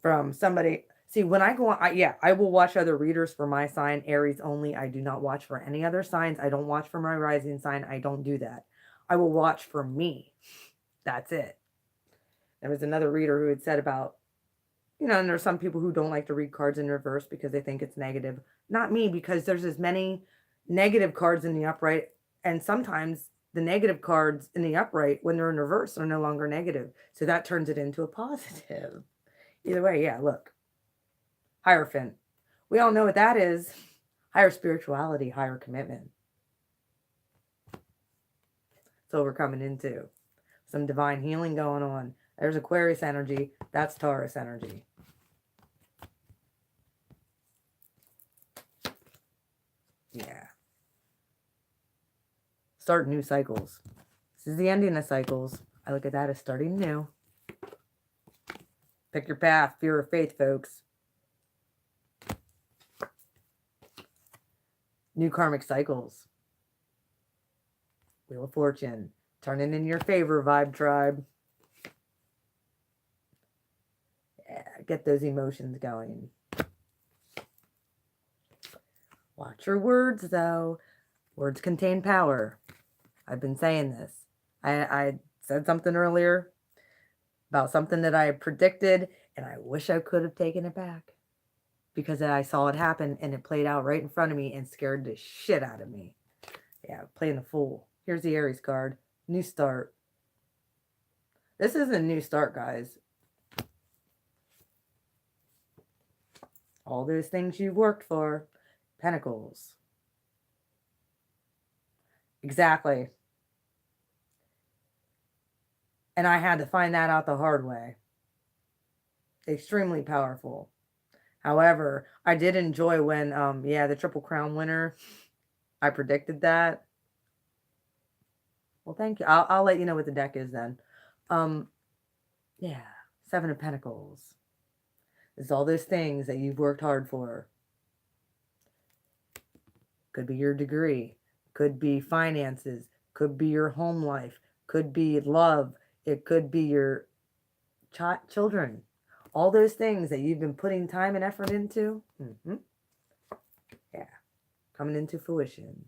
from somebody... See, when I go on, I will watch other readers for my sign, Aries only. I do not watch for any other signs. I don't watch for my rising sign. I don't do that. I will watch for me. That's it. There was another reader who had said about You know, and there's some people who don't like to read cards in reverse because they think it's negative. Not me, because there's as many negative cards in the upright, and sometimes the negative cards in the upright, when they're in reverse, are no longer negative. So that turns it into a positive. Either way, yeah, look. Hierophant. We all know what that is. Higher spirituality, higher commitment. So we're coming into some divine healing going on. There's Aquarius energy. That's Taurus energy. Yeah. Start new cycles. This is the ending of cycles. I look at that as starting new. Pick your path. Fear of faith, folks. New karmic cycles. Wheel of Fortune. Turning in your favor, Vibe Tribe. Yeah, get those emotions going. Watch your words, though. Words contain power. I've been saying this. I said something earlier about something that I predicted, and I wish I could have taken it back, because I saw it happen, and it played out right in front of me and scared the shit out of me. Yeah, playing the fool. Here's the Aries card. New start. This is a new start, guys. All those things you've worked for. Pentacles. Exactly. And I had to find that out the hard way. Extremely powerful. However, I did enjoy when, the Triple Crown winner, I predicted that. Well, thank you. I'll let you know what the deck is then. Yeah, Seven of Pentacles. It's all those things that you've worked hard for. Could be your degree. Could be finances. Could be your home life. Could be love. It could be your children. All those things that you've been putting time and effort into. Yeah, coming into fruition.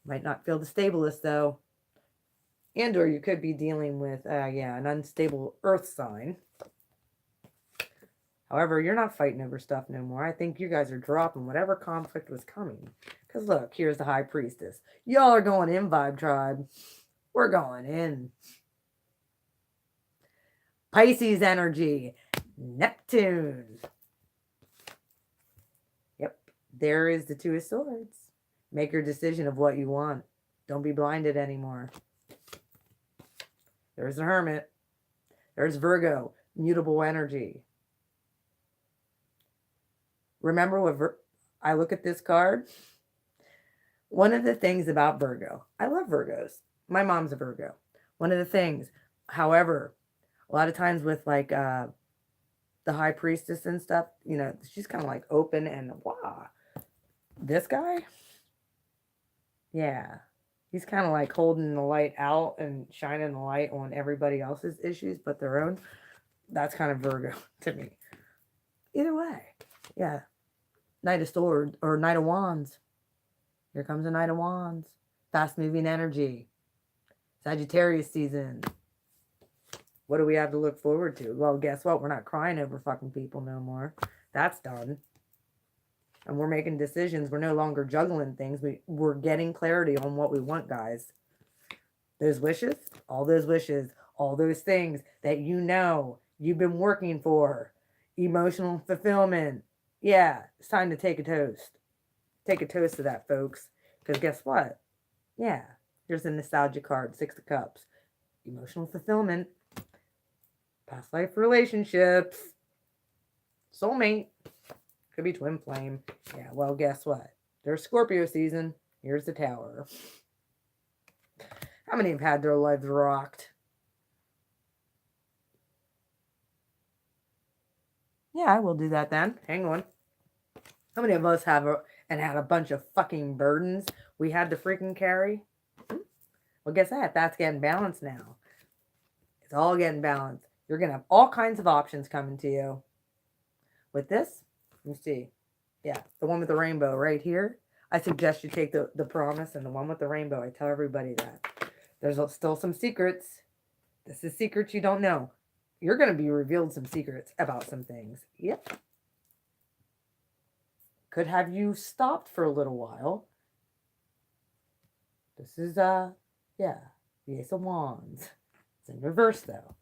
Might not feel the stablest, though. And or you could be dealing with, an unstable earth sign. However, you're not fighting over stuff no more. I think you guys are dropping whatever conflict was coming. Because look, here's the High Priestess. Y'all are going in, Vibe Tribe. We're going in. Pisces energy. Neptune. Yep. There is the Two of Swords. Make your decision of what you want. Don't be blinded anymore. There's the Hermit. There's Virgo. Mutable energy. Remember what I look at this card. One of the things about Virgo, I love Virgos. My mom's a Virgo. One of the things, however, a lot of times with like the High Priestess and stuff, you know, she's kind of like open and wow. This guy, yeah, he's kind of like holding the light out and shining the light on everybody else's issues but their own. That's kind of Virgo to me. Either way, yeah. Knight of Swords or Knight of Wands. Here comes a Knight of Wands. Fast moving energy. Sagittarius season. What do we have to look forward to? Well, guess what? We're not crying over fucking people no more. That's done. And we're making decisions. We're no longer juggling things. We're getting clarity on what we want, guys. Those wishes, all those things that you know you've been working for. Emotional fulfillment. Yeah, it's time to take a toast. Take a toast to that, folks. Because guess what? Yeah, here's the nostalgia card, Six of Cups. Emotional fulfillment. Past life relationships. Soulmate. Could be twin flame. Yeah, well, guess what? There's Scorpio season. Here's the Tower. How many have had their lives rocked? Yeah, I will do that then. Hang on. How many of us have had a bunch of fucking burdens we had to freaking carry? Well, guess that. That's getting balanced now. It's all getting balanced. You're going to have all kinds of options coming to you. With this, let me see. Yeah, the one with the rainbow right here. I suggest you take the promise and the one with the rainbow. I tell everybody that. There's still some secrets. This is secrets you don't know. You're going to be revealed some secrets about some things. Yep. Could have you stopped for a little while. This is, yeah, the Ace of Wands. It's in reverse, though.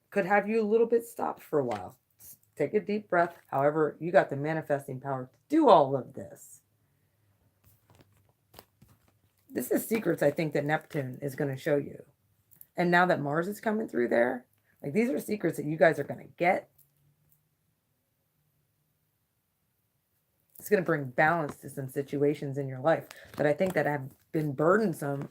Could have you a little bit stopped for a while. Take a deep breath. However, you got the manifesting power to do all of this. This is secrets I think that Neptune is going to show you. And now that Mars is coming through there, like these are secrets that you guys are going to get. It's going to bring balance to some situations in your life that I think that have been burdensome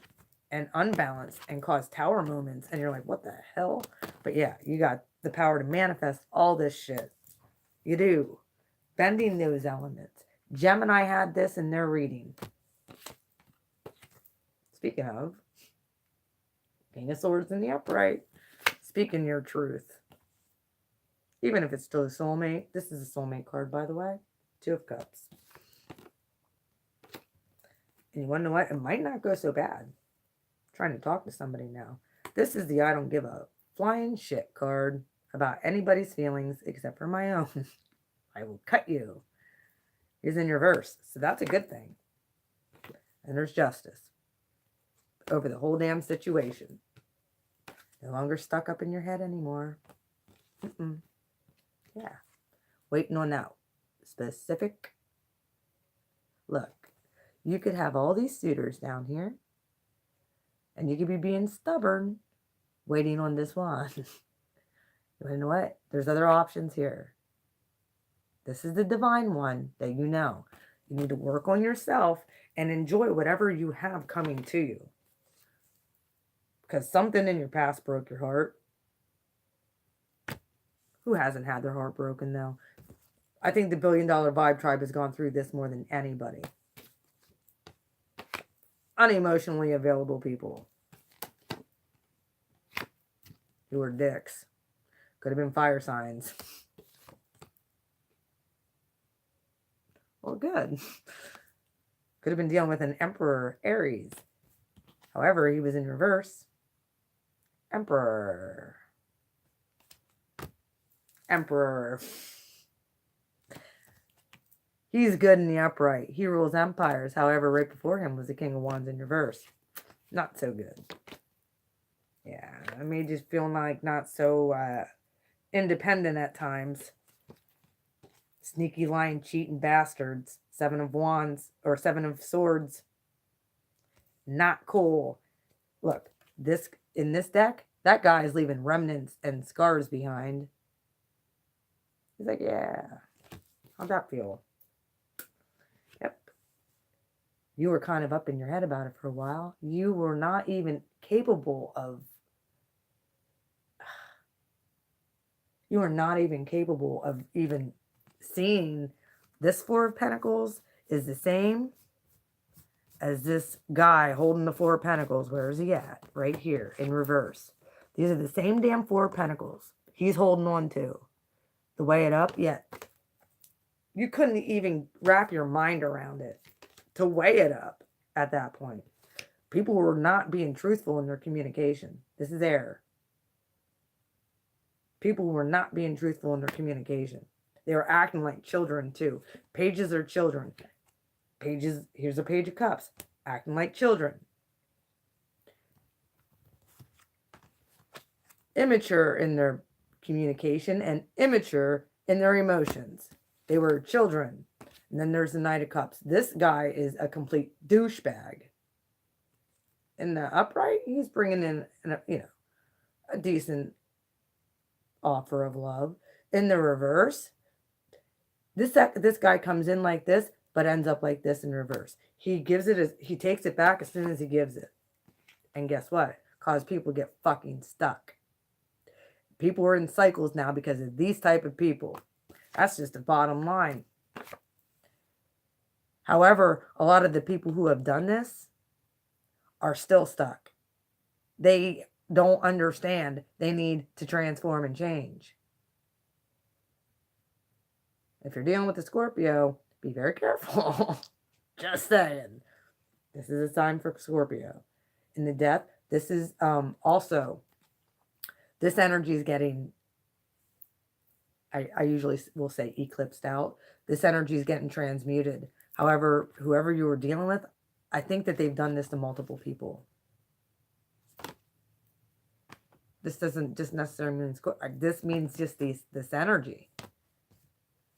and unbalanced and caused tower moments. And you're like, what the hell? But yeah, you got the power to manifest all this shit. You do. Bending those elements. Gemini had this in their reading. Speaking of, King of Swords in the upright. Speaking your truth. Even if it's still a soulmate. This is a soulmate card, by the way. 2 of Cups. And you want to know what? It might not go so bad. I'm trying to talk to somebody now. This is the I don't give a flying shit card about anybody's feelings except for my own. I will cut you. Is in reverse. So that's a good thing. And there's justice over the whole damn situation. No longer stuck up in your head anymore. Yeah. Waiting on that specific. Look, you could have all these suitors down here. And you could be being stubborn. Waiting on this one. You know what? There's other options here. This is the divine one that you know. You need to work on yourself and enjoy whatever you have coming to you. Because something in your past broke your heart. Who hasn't had their heart broken, though? I think the $1 Billion Vibe Tribe has gone through this more than anybody. Unemotionally available people. Who were dicks. Could have been fire signs. Well, good. Could have been dealing with an Emperor, Aries. However, he was in reverse. Emperor. Emperor. He's good in the upright. He rules empires. However, right before him was the King of Wands in reverse. Not so good. Yeah, I made you feel like not so independent at times. Sneaky, lying, cheating bastards. 7 of Wands or 7 of Swords. Not cool. Look, this in this deck, that guy is leaving remnants and scars behind. He's like, yeah. How'd that feel? Yep. You were kind of up in your head about it for a while. You were not even capable of... You are not even capable of even seeing this 4 of Pentacles is the same as this guy holding the 4 of Pentacles. Where is he at? Right here in reverse. These are the same damn 4 of Pentacles he's holding on to. The way it up, yet you couldn't even wrap your mind around it to weigh it up at that point. People were not being truthful in their communication. This is air. People were not being truthful in their communication. They were acting like children too. Pages are children. Pages, here's a Page of Cups. Acting like children. Immature in their communication and immature in their emotions. They were children. And then there's the Knight of Cups. This guy is a complete douchebag. In the upright, he's bringing in, a decent offer of love. In the reverse, this guy comes in like this, but ends up like this in reverse. He takes it back as soon as he gives it. And guess what? Cause people get fucking stuck. People are in cycles now because of these type of people. That's just the bottom line. However, a lot of the people who have done this are still stuck. They don't understand they need to transform and change. If you're dealing with a Scorpio, be very careful. Just saying. This is a sign for Scorpio. In the death, this is also, this energy is getting I usually will say eclipsed out. This energy is getting transmuted. However, whoever you were dealing with, I think that they've done this to multiple people. This doesn't just necessarily mean this means just this energy.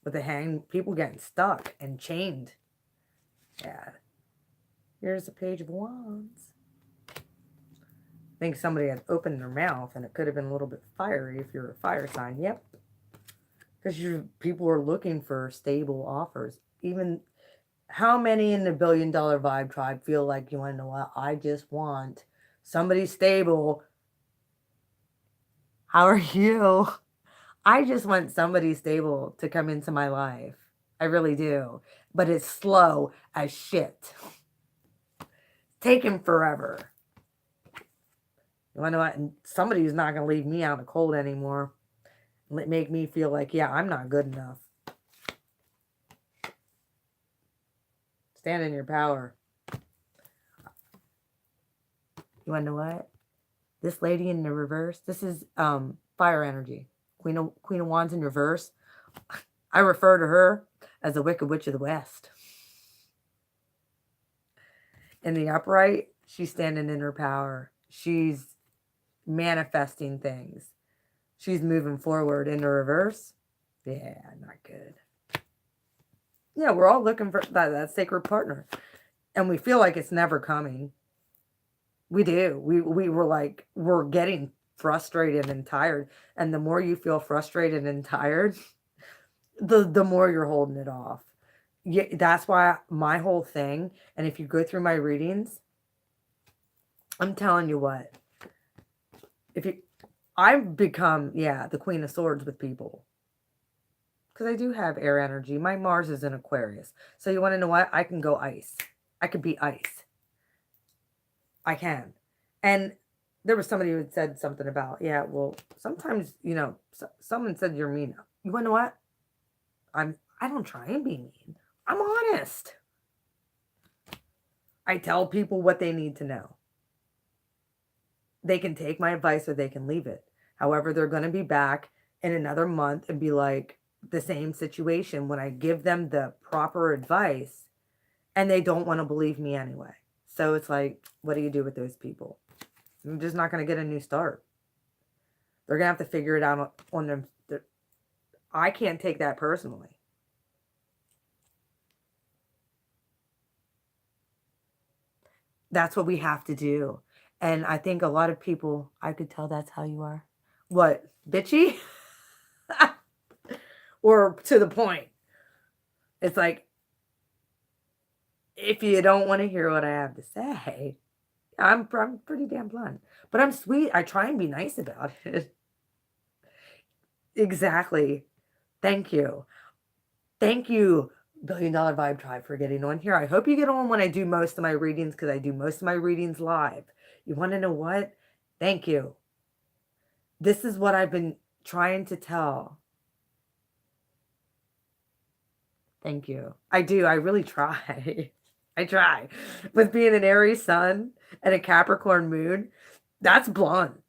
With the people getting stuck and chained. Yeah. Here's a page of wands. I think somebody had opened their mouth and it could have been a little bit fiery if you're a fire sign. Yep. Because people are looking for stable offers. Even how many in the $1 billion vibe tribe feel like, you want to know what? I just want somebody stable. How are you? I just want somebody stable to come into my life. I really do. But it's slow as shit. Taking forever. You want to know what? Somebody who's not going to leave me out in the cold anymore. Make me feel like, yeah, I'm not good enough. Stand in your power. You want to know what? This lady in the reverse, this is fire energy. Queen of Wands in reverse. I refer to her as the Wicked Witch of the West. In the upright, she's standing in her power. She's manifesting things. She's moving forward. In the reverse, yeah, not good. Yeah, we're all looking for that sacred partner. And we feel like it's never coming. We do. We were like, we're getting frustrated and tired. And the more you feel frustrated and tired, the more you're holding it off. Yeah, that's why my whole thing, and if you go through my readings, I'm telling you what, I've become, the Queen of Swords with people. Because I do have air energy. My Mars is in Aquarius. So you want to know what? I can go ice. I could be ice. I can. And there was somebody who had said something about, sometimes, someone said you're mean. You want to know what? I don't try and be mean. I'm honest. I tell people what they need to know. They can take my advice or they can leave it. However, they're going to be back in another month and be like the same situation when I give them the proper advice and they don't want to believe me anyway. So it's like, what do you do with those people? I'm just not going to get a new start. They're going to have to figure it out on them. I can't take that personally. That's what we have to do. And I think a lot of people, I could tell that's how you are. What? Bitchy? Or to the point. It's like, if you don't want to hear what I have to say, I'm pretty damn blunt. But I'm sweet. I try and be nice about it. Exactly. Thank you. Thank you, $1 Billion Vibe Tribe, for getting on here. I hope you get on when I do most of my readings, because I do most of my readings live. You want to know what? Thank you. This is what I've been trying to tell. Thank you. I do. I really try. I try. With being an Aries sun and a Capricorn moon, that's blunt.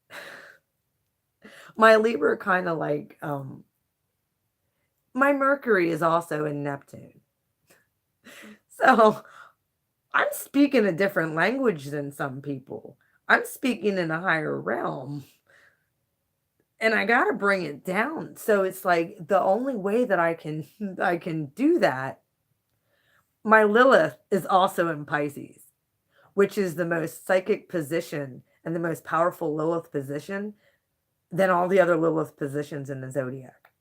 My Libra kind of like, my Mercury is also in Neptune. So I'm speaking a different language than some people. I'm speaking in a higher realm. And I got to bring it down. So it's like the only way that I can do that. My Lilith is also in Pisces, which is the most psychic position and the most powerful Lilith position than all the other Lilith positions in the zodiac.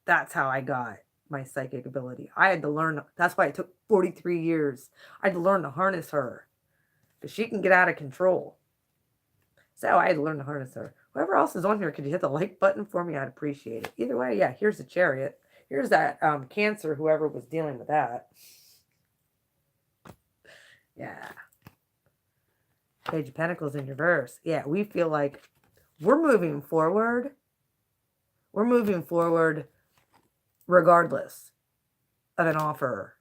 That's how I got my psychic ability. I had to learn. That's why it took 43 years. I had to learn to harness her, because she can get out of control. So I had to learn to harness her. Whoever else is on here, could you hit the like button for me? I'd appreciate it. Either way, yeah, here's the Chariot. Here's that Cancer, whoever was dealing with that. Yeah. Page of Pentacles in reverse. Yeah, we feel like we're moving forward. We're moving forward regardless of an offer.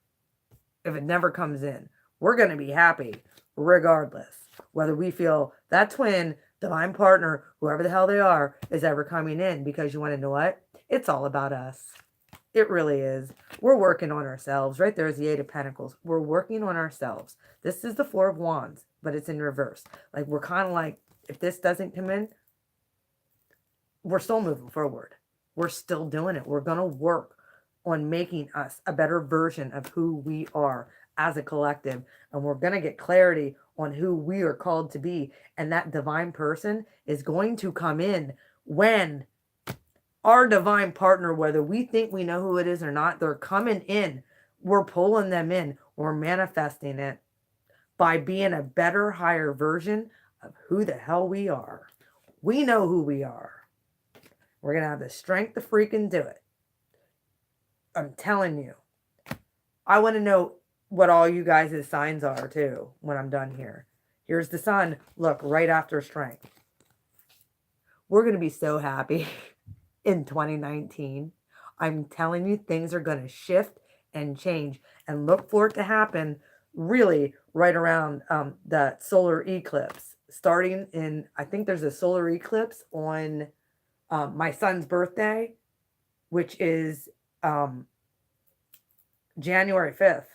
If it never comes in, we're going to be happy regardless. Whether we feel that twin divine partner, whoever the hell they are, is ever coming in, because you want to know what? It's all about us. It really is. We're working on ourselves. Right there's the Eight of Pentacles. We're working on ourselves. This is the Four of Wands, but it's in reverse. Like, we're kind of like, if this doesn't come in, we're still moving forward. We're still doing it. We're going to work on making us a better version of who we are as a collective. And we're going to get clarity on who we are called to be. And that divine person is going to come in when our divine partner, whether we think we know who it is or not, they're coming in. We're pulling them in. We're manifesting it by being a better, higher version of who the hell we are. We know who we are. We're going to have the strength to freaking do it. I'm telling you. I want to know what all you guys' signs are too when I'm done here. Here's the sun. Look, right after strength. We're going to be so happy in 2019. I'm telling you, things are going to shift and change, and look for it to happen really right around the solar eclipse. Starting in, I think there's a solar eclipse on my son's birthday, which is January 5th.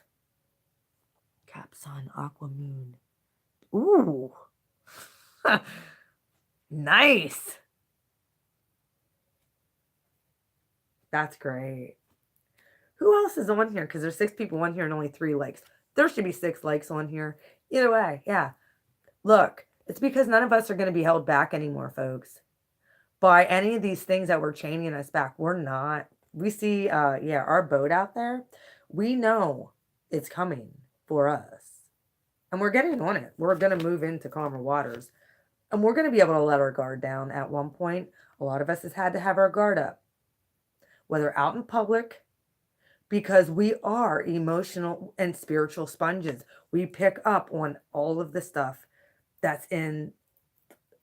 Cap Sun, Aqua Moon. Ooh. Nice. That's great. Who else is on here? Because there's 6 people on here and only 3 likes. There should be 6 likes on here. Either way, yeah. Look, it's because none of us are going to be held back anymore, folks, by any of these things that were chaining us back. We're not. We see, our boat out there. We know it's coming for us. And we're getting on it. We're going to move into calmer waters. And we're going to be able to let our guard down at one point. A lot of us has had to have our guard up, whether out in public, because we are emotional and spiritual sponges. We pick up on all of the stuff that's in.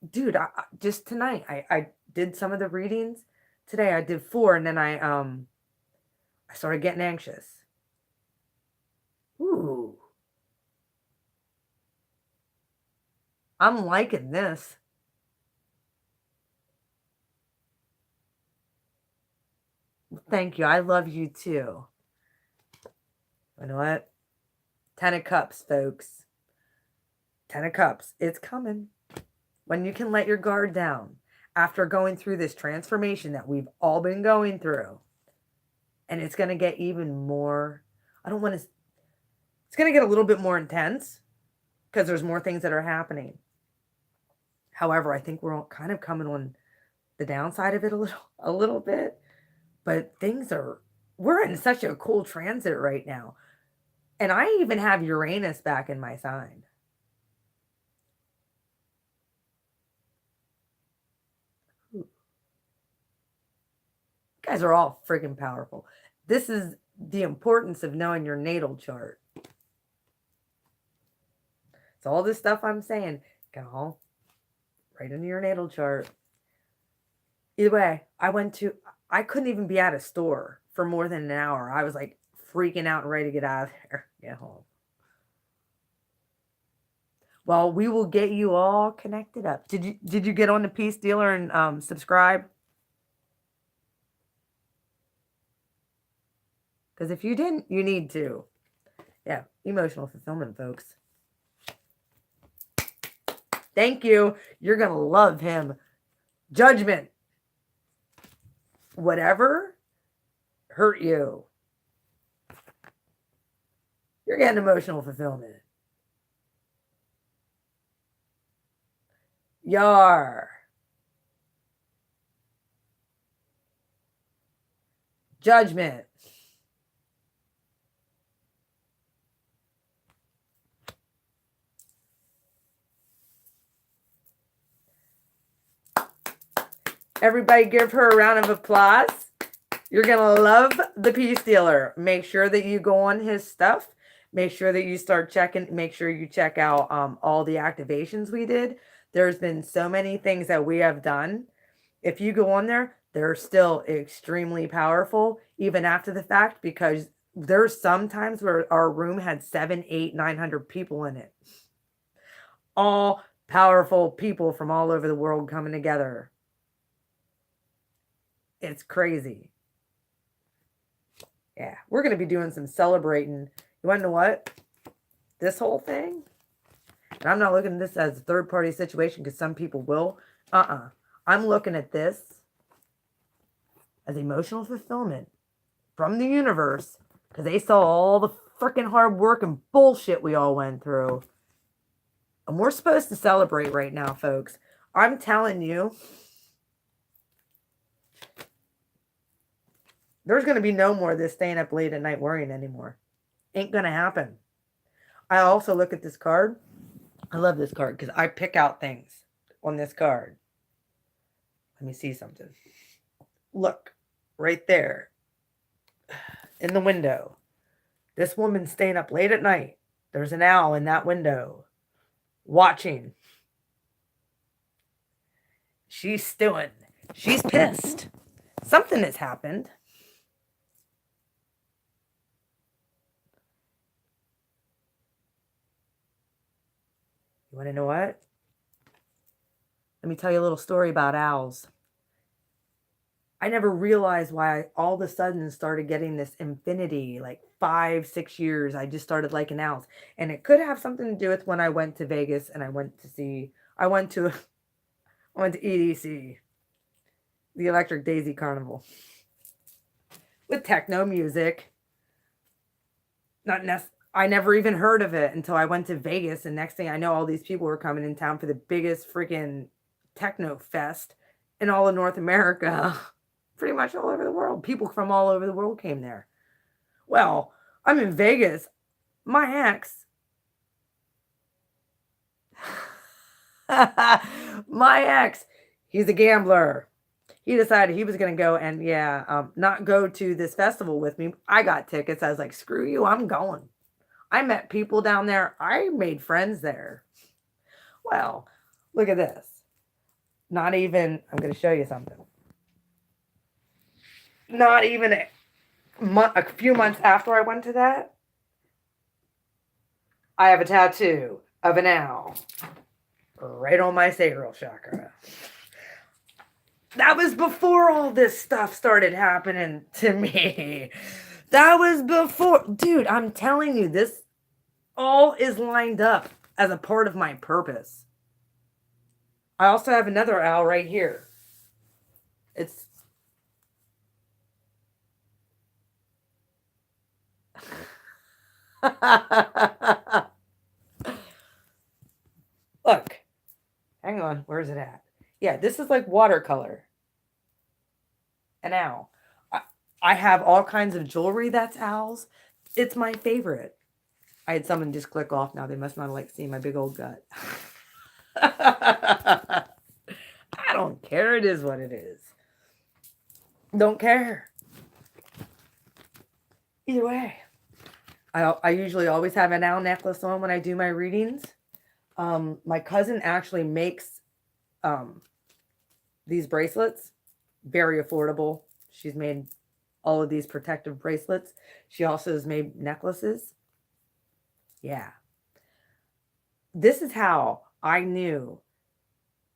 Dude, just tonight, I did some of the readings. Today I did 4, and then I started getting anxious. Ooh. I'm liking this. Thank you. I love you too. You know what? 10 of Cups, folks. 10 of Cups. It's coming. When you can let your guard down after going through this transformation that we've all been going through. And it's going to get even more, it's going to get a little bit more intense because there's more things that are happening. However, I think we're all kind of coming on the downside of it a little bit. But we're in such a cool transit right now. And I even have Uranus back in my sign. You guys are all freaking powerful. This is the importance of knowing your natal chart. So all this stuff I'm saying, get all right into your natal chart. Either way, I couldn't even be at a store for more than an hour. I was like freaking out and ready to get out of there, get home. Well, we will get you all connected up. Did you get on the Peace Dealer and subscribe? Because if you didn't, you need to. Yeah, emotional fulfillment, folks. Thank you. You're going to love him. Judgment. Whatever hurt you, you're getting emotional fulfillment. Youre. Judgment. Everybody give her a round of applause. You're going to love the Peace Dealer. Make sure that you go on his stuff. Make sure that you start checking. Make sure you check out all the activations we did. There's been so many things that we have done. If you go on there, they're still extremely powerful, even after the fact, because there's some times where our room had 700, 800, 900 people in it. All powerful people from all over the world coming together. It's crazy. Yeah, we're going to be doing some celebrating. You want to know what? This whole thing, and I'm not looking at this as a third-party situation because some people will. I'm looking at this as emotional fulfillment from the universe because they saw all the freaking hard work and bullshit we all went through. And we're supposed to celebrate right now, folks. I'm telling you, there's going to be no more of this staying up late at night worrying anymore. Ain't going to happen. I also look at this card. I love this card because I pick out things on this card. Let me see something. Look, right there in the window. This woman's staying up late at night. There's an owl in that window watching. She's stewing. She's pissed. Something has happened. You want to know what? Let me tell you a little story about owls. I never realized why I all of a sudden started getting this infinity, like 5-6 years. I just started liking owls. And it could have something to do with when I went to Vegas and I went to EDC, the Electric Daisy Carnival, with techno music. I never even heard of it until I went to Vegas. And next thing I know, all these people were coming in town for the biggest freaking techno fest in all of North America. Pretty much all over the world. People from all over the world came there. Well, I'm in Vegas. My ex, he's a gambler. He decided he was going to go and, not go to this festival with me. I got tickets. I was like, screw you, I'm going. I met people down there. I made friends there. Well, look at this. I'm going to show you something. Not even a few months after I went to that, I have a tattoo of an owl right on my sacral chakra. That was before all this stuff started happening to me. That was before. Dude, I'm telling you, this all is lined up as a part of my purpose. I also have another owl right here. It's look, hang on, where's it at? Yeah, this is like watercolor. An owl. I have all kinds of jewelry that's owls. It's my favorite. I had someone just click off now. They must not like seeing my big old gut. I don't care. It is what it is. Don't care. Either way. I usually always have an owl necklace on when I do my readings. My cousin actually makes these bracelets. Very affordable. She's made all of these protective bracelets. She also has made necklaces. Yeah. This is how I knew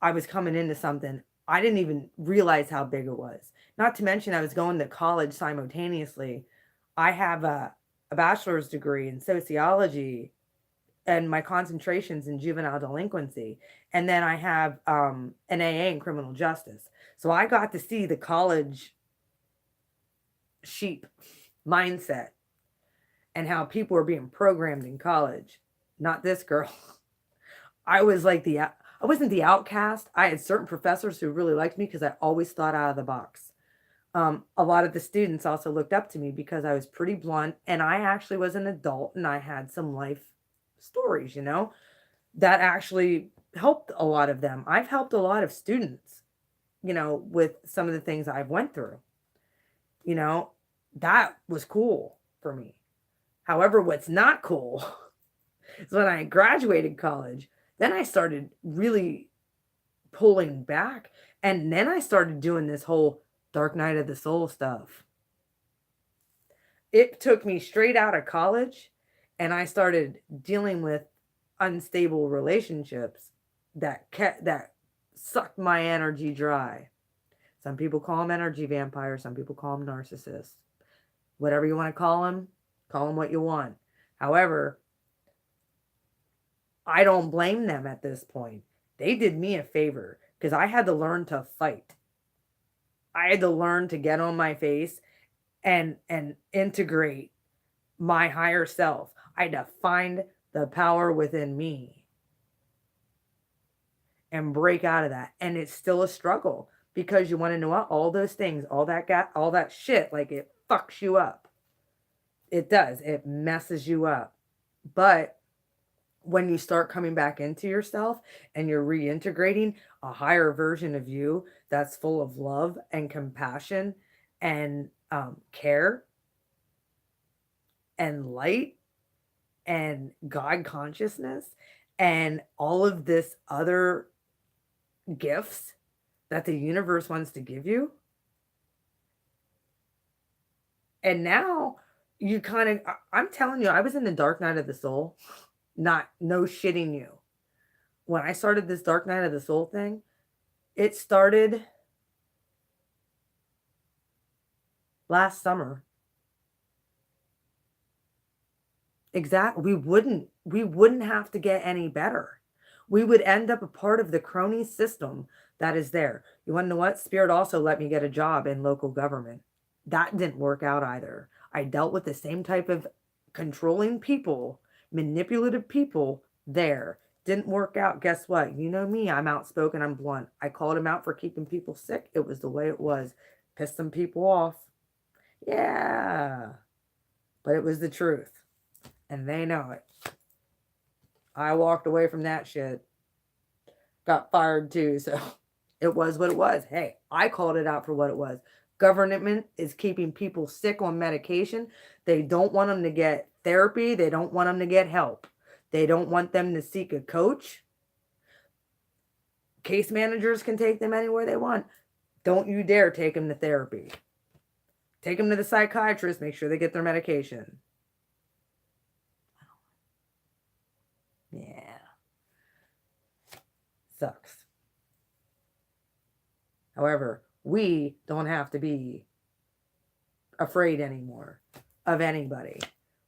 I was coming into something. I didn't even realize how big it was. Not to mention I was going to college simultaneously. I have a bachelor's degree in sociology and my concentration's in juvenile delinquency. And then I have an AA in criminal justice. So I got to see the college sheep mindset and how people were being programmed in college. Not this girl. I was like I wasn't the outcast. I had certain professors who really liked me because I always thought out of the box. A lot of the students also looked up to me because I was pretty blunt and I actually was an adult and I had some life stories, that actually helped a lot of them. I've helped a lot of students, with some of the things I've went through. That was cool for me. However, what's not cool is when I graduated college, then I started really pulling back. And then I started doing this whole dark night of the soul stuff. It took me straight out of college and I started dealing with unstable relationships that sucked my energy dry. Some people call them energy vampires. Some people call them narcissists. Whatever you want to call them what you want. However, I don't blame them at this point. They did me a favor because I had to learn to fight. I had to learn to get on my face and integrate my higher self. I had to find the power within me and break out of that. And it's still a struggle because you want to know what? All those things, all that shit, like it fucks you up. It does. It messes you up. But when you start coming back into yourself and you're reintegrating a higher version of you that's full of love and compassion and care and light and God consciousness and all of this other gifts that the universe wants to give you. And now you kind of, I'm telling you, I was in the dark night of the soul. No shitting you. When I started this dark night of the soul thing, it started last summer. Exactly. We wouldn't have to get any better. We would end up a part of the crony system that is there. You want to know what? Spirit also let me get a job in local government. That didn't work out either. I dealt with the same type of controlling people, manipulative people there. Didn't work out. Guess what? You know me. I'm outspoken. I'm blunt. I called him out for keeping people sick. It was the way it was. Pissed some people off. Yeah. But it was the truth. And they know it. I walked away from that shit. Got fired too. So it was what it was. Hey, I called it out for what it was. Government is keeping people sick on medication. They don't want them to get therapy. They don't want them to get help. They don't want them to seek a coach. Case managers can take them anywhere they want. Don't you dare take them to therapy. Take them to the psychiatrist. Make sure they get their medication. Yeah. Sucks. However, we don't have to be afraid anymore of anybody.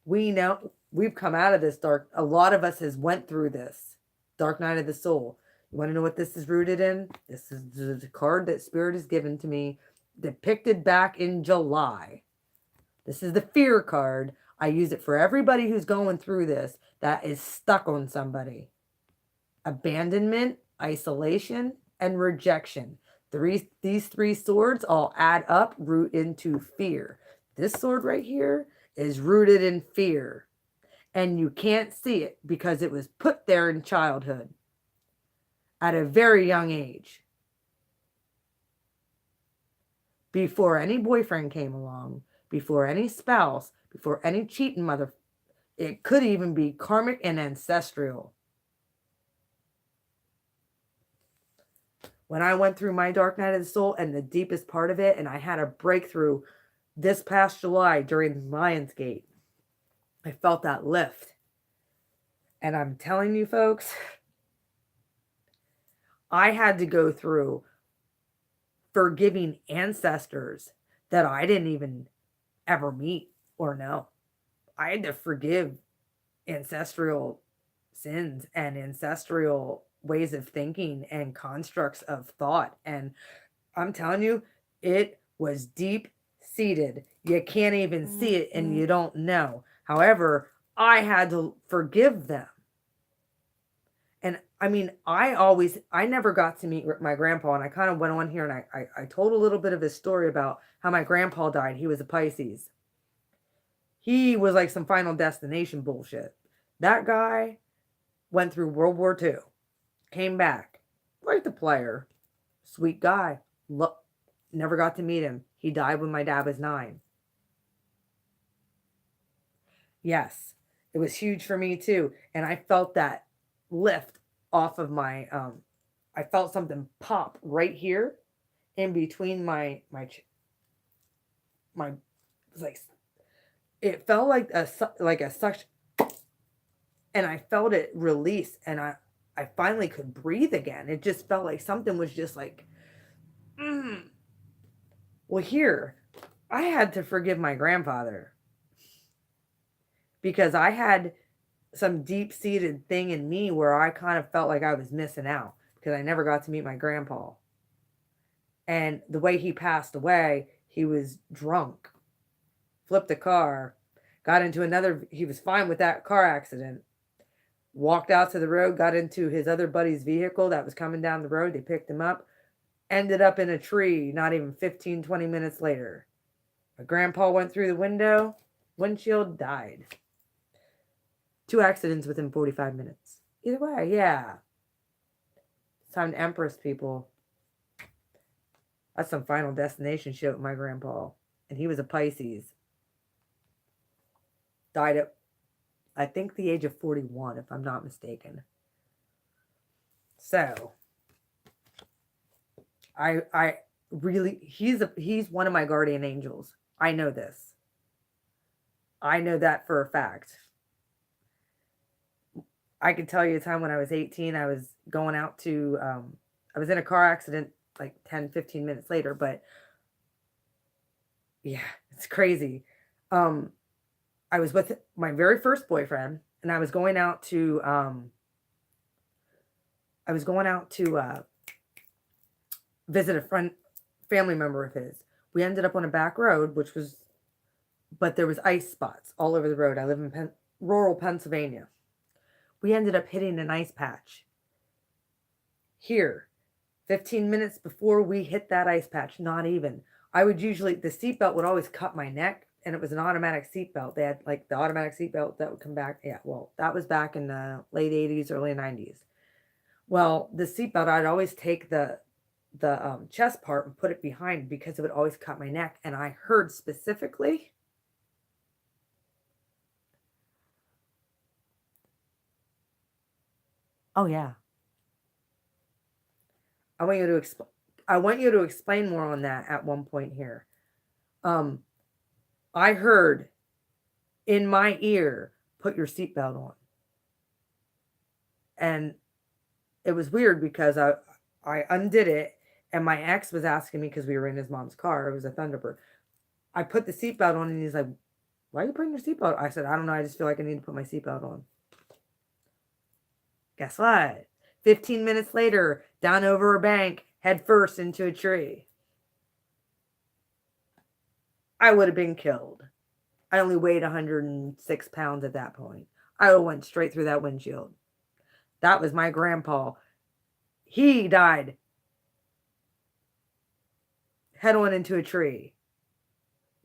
We know we've come out of this dark. A lot of us has went through this dark night of the soul. You want to know what this is rooted in? This is the card that Spirit has given to me, depicted back in July. This is the fear card. I use it for everybody who's going through this that is stuck on somebody. Abandonment, isolation, and rejection. These three swords all add up, root into fear. This sword right here is rooted in fear. And you can't see it because it was put there in childhood at a very young age. Before any boyfriend came along, before any spouse, before any cheating mother. It could even be karmic and ancestral. When I went through my dark night of the soul and the deepest part of it, and I had a breakthrough this past July during Lionsgate, I felt that lift. And I'm telling you folks, I had to go through forgiving ancestors that I didn't even ever meet or know. I had to forgive ancestral sins and ancestral ways of thinking and constructs of thought. And I'm telling you, it was deep seated. You can't even see it and you don't know. However, I had to forgive them. And I mean, I never got to meet my grandpa, and I kind of went on here and I told a little bit of his story about how my grandpa died. He was a Pisces. He was like some Final Destination bullshit. That guy went through World War II, came back, quite the player, sweet guy. Never got to meet him. He died when my dad was 9. Yes, it was huge for me too. And I felt that lift off of my, I felt something pop right here in between my like, it felt like a suction, and I felt it release, and I finally could breathe again. It just felt like something was just like, Well, here, I had to forgive my grandfather because I had some deep-seated thing in me where I kind of felt like I was missing out because I never got to meet my grandpa. And the way he passed away, he was drunk, flipped a car, got into another, he was fine with that car accident, walked out to the road, got into his other buddy's vehicle that was coming down the road. They picked him up, ended up in a tree not even 15, 20 minutes later. My grandpa went through the windshield, died. 2 accidents within 45 minutes. Either way, yeah. It's time to Empress, people. That's some Final Destination shit with my grandpa. And he was a Pisces. Died at, I think, the age of 41, if I'm not mistaken. So, I really, he's one of my guardian angels. I know this. I know that for a fact. I can tell you a time when I was 18, I was going out to, I was in a car accident like 10, 15 minutes later, but yeah, it's crazy. I was with my very first boyfriend, and I was going out to, visit a friend, family member of his. We ended up on a back road, but there was ice spots all over the road. I live in rural Pennsylvania. We ended up hitting an ice patch. Here, 15 minutes before we hit that ice patch, not even. I would usually, the seatbelt would always cut my neck, and it was an automatic seatbelt. They had like the automatic seatbelt that would come back. Yeah, well, that was back in the late 80s, early 90s. Well, the seatbelt, I'd always take the chest part and put it behind because it would always cut my neck. And I heard specifically, oh yeah, I want you to explain more on that at one point here. I heard in my ear, put your seatbelt on. And it was weird because I undid it, and my ex was asking me, because we were in his mom's car. It was a Thunderbird. I put the seatbelt on, and he's like, why are you putting your seatbelt on? I said, I don't know. I just feel like I need to put my seatbelt on. Guess what? 15 minutes later, down over a bank, head first into a tree. I would have been killed. I only weighed 106 pounds at that point. I went straight through that windshield. That was my grandpa. He died head on into a tree.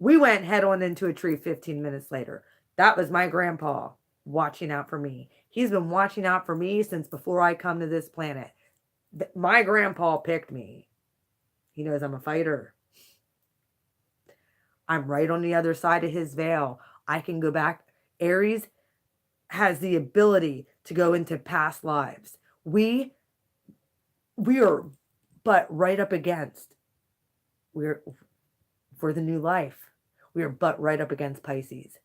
We went head on into a tree 15 minutes later. That was my grandpa watching out for me. He's been watching out for me since before I come to this planet. My grandpa picked me. He knows I'm a fighter. I'm right on the other side of his veil. I can go back. Aries has the ability to go into past lives. We are but right up against. For the new life. We are but right up against Pisces.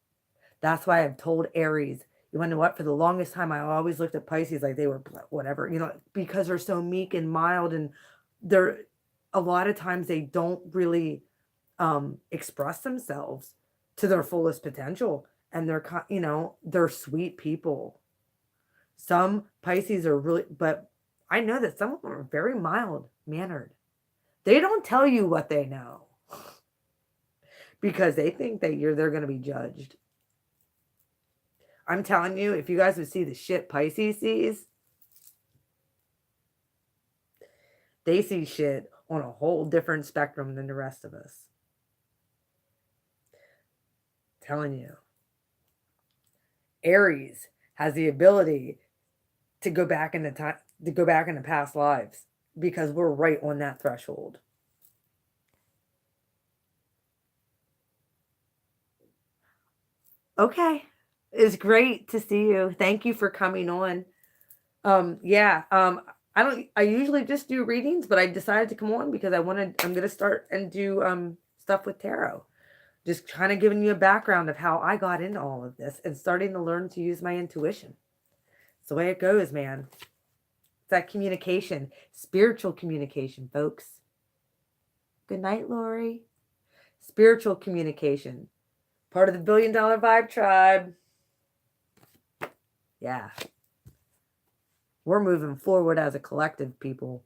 That's why I've told Aries, you want to know what? For the longest time, I always looked at Pisces like they were whatever, because they're so meek and mild, and they're a lot of times they don't really express themselves to their fullest potential, and they're sweet people. Some Pisces are really, but I know that some of them are very mild mannered. They don't tell you what they know because they think that they're going to be judged. I'm telling you, if you guys would see the shit Pisces sees, they see shit on a whole different spectrum than the rest of us. I'm telling you. Aries has the ability to go back into time, to go back into past lives, because we're right on that threshold. Okay. It's great to see you. Thank you for coming on. I usually just do readings, but I decided to come on because I'm going to start and do stuff with tarot. Just kind of giving you a background of how I got into all of this and starting to learn to use my intuition. It's the way it goes, man. that communication, spiritual communication, folks. Good night, Lori. Spiritual communication. Part of the $1 Billion Vibe Tribe. Yeah. We're moving forward as a collective, people.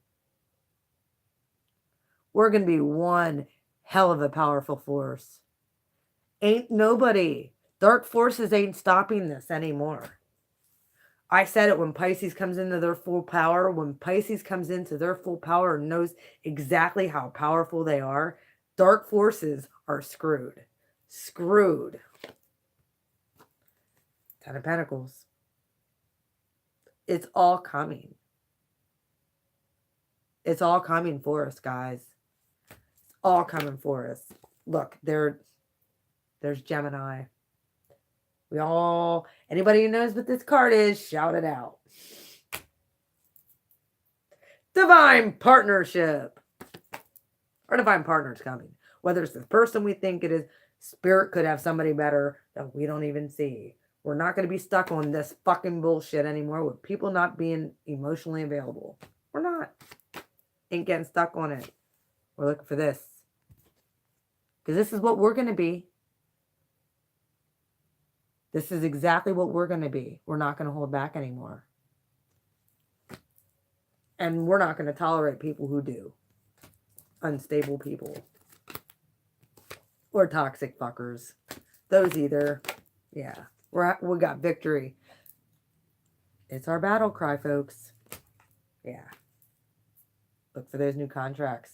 We're going to be one hell of a powerful force. Ain't nobody. Dark forces ain't stopping this anymore. I said it when Pisces comes into their full power. When Pisces comes into their full power and knows exactly how powerful they are, dark forces are screwed. Screwed. 10 of Pentacles. It's all coming. It's all coming for us, guys. It's all coming for us. Look, there's Gemini. Anybody who knows what this card is, shout it out. Divine partnership. Our divine partner's coming. Whether it's the person we think it is, spirit could have somebody better that we don't even see. We're not going to be stuck on this fucking bullshit anymore with people not being emotionally available. We're not. Ain't getting stuck on it. We're looking for this. Because this is what we're going to be. This is exactly what we're going to be. We're not going to hold back anymore. And we're not going to tolerate people who do. Unstable people. Or toxic fuckers. Those either. Yeah. We got victory. It's our battle cry, folks. Yeah. Look for those new contracts.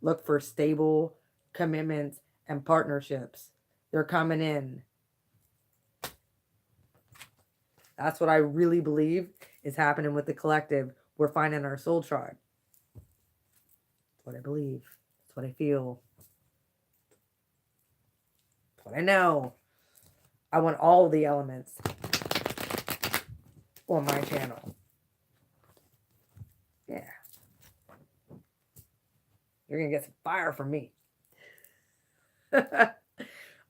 Look for stable commitments and partnerships. They're coming in. That's what I really believe is happening with the collective. We're finding our soul tribe. That's what I believe. That's what I feel. That's what I know. I want all the elements on my channel. Yeah. You're going to get some fire from me.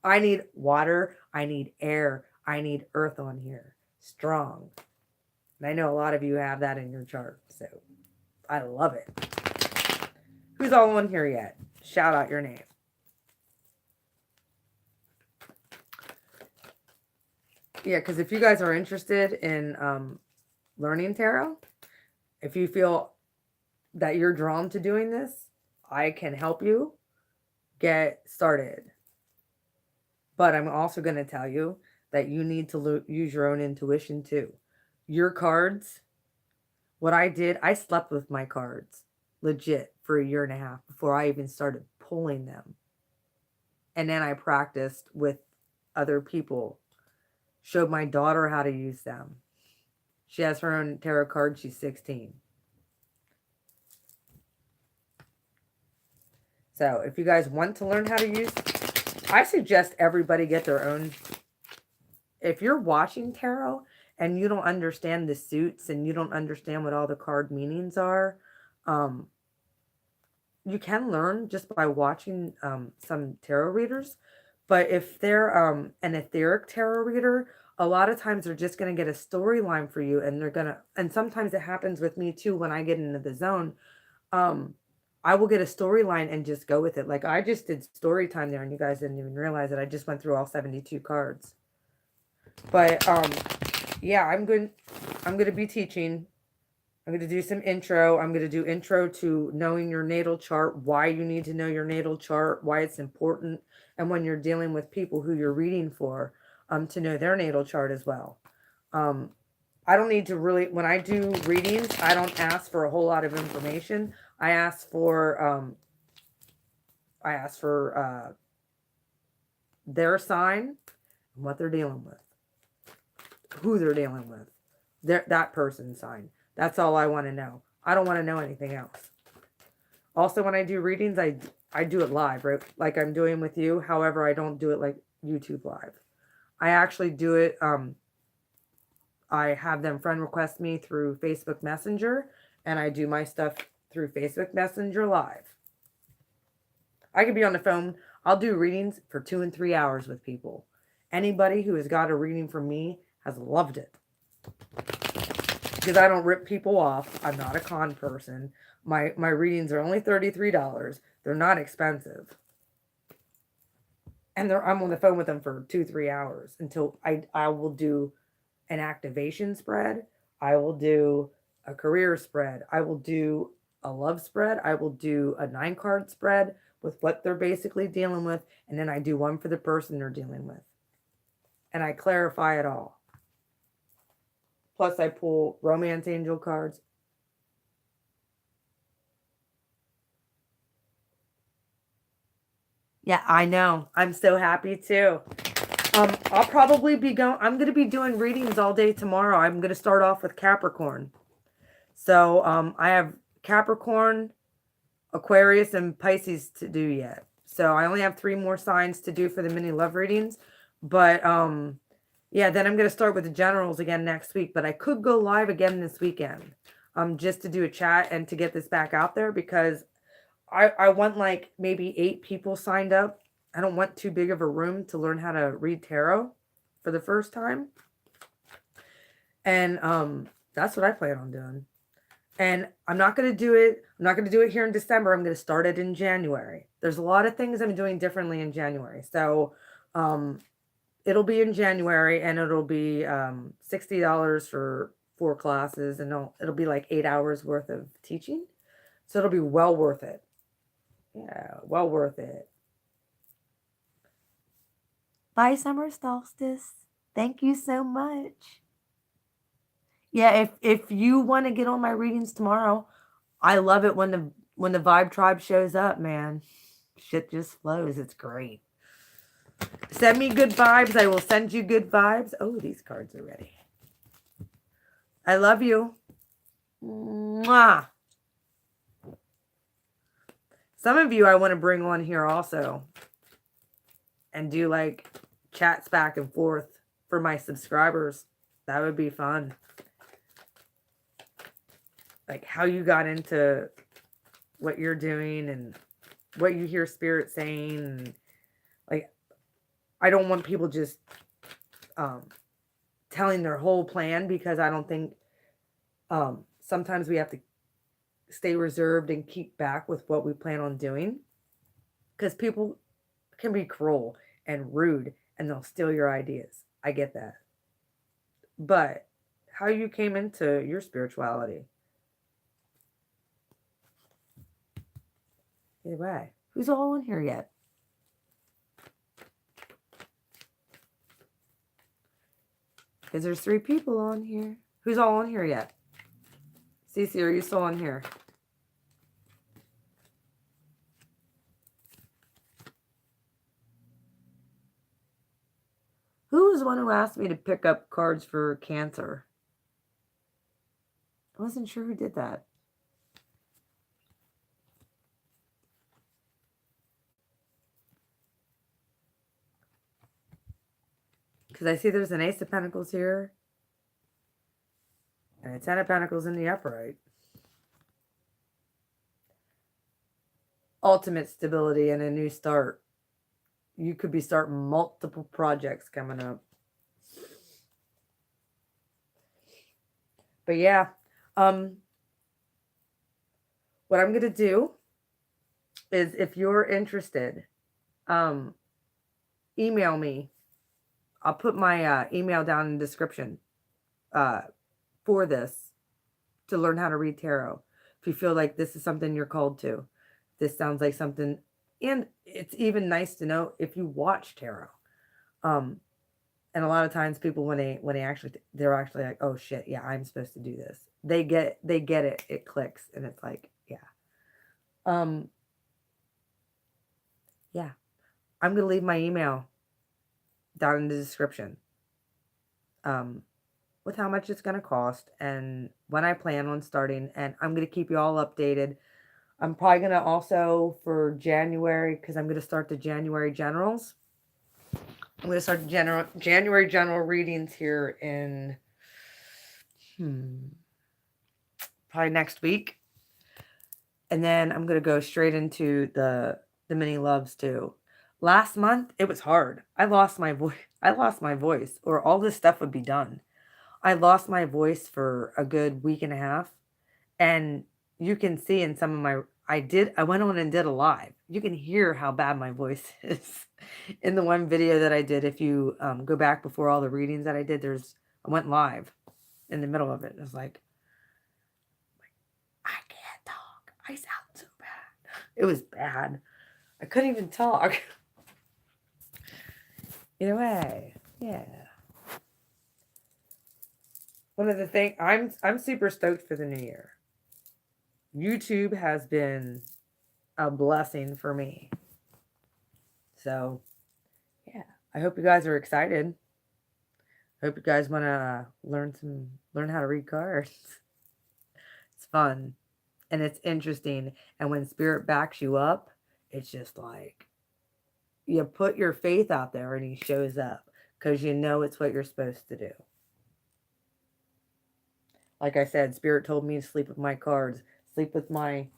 I need water. I need air. I need earth on here. Strong. And I know a lot of you have that in your chart. So I love it. Who's all on here yet? Shout out your name. Yeah, because if you guys are interested in learning tarot, if you feel that you're drawn to doing this, I can help you get started. But I'm also going to tell you that you need to use your own intuition too. Your cards, what I did, I slept with my cards legit for 1.5 years before I even started pulling them. And then I practiced with other people. Showed my daughter how to use them. She has her own tarot card. She's 16. So if you guys want to learn how to use, I suggest everybody get their own. If you're watching tarot and you don't understand the suits and you don't understand what all the card meanings are, you can learn just by watching some tarot readers. But if they're an etheric tarot reader, a lot of times they're just going to get a storyline for you, and they're going to, and sometimes it happens with me too when I get into the zone. I will get a storyline and just go with it. Like I just did story time there, and you guys didn't even realize that I just went through all 72 cards. But yeah, I'm going to be teaching. I'm going to do some intro. I'm going to do intro to knowing your natal chart, why you need to know your natal chart, why it's important, and when you're dealing with people who you're reading for, to know their natal chart as well. I don't need to really, when I do readings, I don't ask for a whole lot of information. I ask for their sign and what they're dealing with, who they're dealing with, that person's sign. That's all I want to know. I don't want to know anything else. Also, when I do readings, I do it live, right? Like I'm doing with you. However, I don't do it like YouTube live. I actually do it. I have them friend request me through Facebook Messenger, and I do my stuff through Facebook Messenger live. I could be on the phone. I'll do readings for 2 and 3 hours with people. Anybody who has got a reading from me has loved it. because I don't rip people off. I'm not a con person. My readings are only $33. They're not expensive. And I'm on the phone with them for 2-3 hours until I will do an activation spread. I will do a career spread. I will do a love spread. I will do a 9-card spread with what they're basically dealing with. And then I do one for the person they're dealing with. And I clarify it all. Plus I pull romance angel cards. Yeah, I know. I'm so happy too. I'll probably be I'm going to be doing readings all day tomorrow. I'm going to start off with Capricorn. So I have Capricorn, Aquarius, and Pisces to do yet. So I only have 3 more signs to do for the mini love readings. But yeah, then I'm going to start with the generals again next week. But I could go live again this weekend just to do a chat and to get this back out there, because I want like maybe 8 people signed up. I don't want too big of a room to learn how to read tarot for the first time. And that's what I plan on doing. And I'm not going to do it. I'm not going to do it here in December. I'm going to start it in January. There's a lot of things I'm doing differently in January. So it'll be in January, and it'll be $60 for 4 classes. And it'll be like 8 hours worth of teaching. So it'll be well worth it. Yeah, well worth it. Bye, Summer Solstice. Thank you so much. Yeah, if you want to get on my readings tomorrow, I love it when the Vibe Tribe shows up, man. Shit just flows. It's great. Send me good vibes. I will send you good vibes. Oh, these cards are ready. I love you. Mwah. Some of you I want to bring on here also and do like chats back and forth for my subscribers. That would be fun. Like how you got into what you're doing and what you hear Spirit saying. And like, I don't want people just telling their whole plan, because I don't think sometimes we have to stay reserved and keep back with what we plan on doing, because people can be cruel and rude and they'll steal your ideas. I get that. But how you came into your spirituality. Either way, who's all in here yet? Because there's 3 people on here. Who's all on here yet? Cece, are you still on here? Who was the one who asked me to pick up cards for Cancer? I wasn't sure who did that. Because I see there's an Ace of Pentacles here. And a 10 of Pentacles in the upright. Ultimate stability and a new start. You could be starting multiple projects coming up. But yeah. What I'm going to do is, if you're interested, email me. I'll put my email down in the description for this, to learn how to read tarot. If you feel like this is something you're called to, this sounds like something, and it's even nice to know if you watch tarot. And a lot of times people, when they're actually like, oh shit, yeah, I'm supposed to do this. They get it. It clicks, and it's like, yeah. Yeah. I'm going to leave my email down in the description with how much it's going to cost and when I plan on starting. And I'm going to keep you all updated. I'm probably going to also, for January, because I'm going to start the January generals. I'm going to start January general readings here in probably next week. And then I'm going to go straight into the mini loves too. Last month, it was hard. I lost my voice, or all this stuff would be done. I lost my voice for a good week and a half. And you can see in some of my, I went on and did a live. You can hear how bad my voice is in the one video that I did. If you go back before all the readings that I did, I went live in the middle of it. It was like, I can't talk. I sound so bad. It was bad. I couldn't even talk. Either way, yeah. One of the things, I'm super stoked for the new year. YouTube has been a blessing for me. So, yeah. I hope you guys are excited. I hope you guys want to learn how to read cards. It's fun and it's interesting. And when spirit backs you up, it's just like you put your faith out there and he shows up because you know it's what you're supposed to do. Like I said, spirit told me to sleep with my cards, sleep with my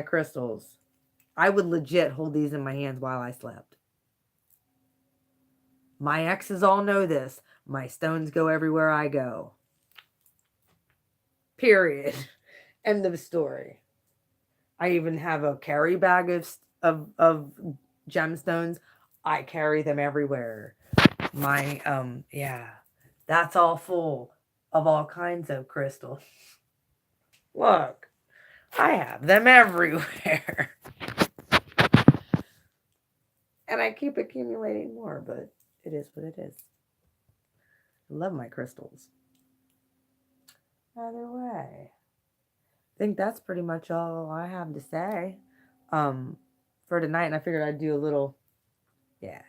crystals. I would legit hold these in my hands while I slept. My exes all know this. My stones go everywhere I go. Period. End of story. I even have a carry bag of gemstones. I carry them everywhere. My yeah, that's all full of all kinds of crystals. Look, I have them everywhere. And I keep accumulating more, but it is what it is. I love my crystals. Either way, I think that's pretty much all I have to say for tonight. And I figured I'd do a little, yeah.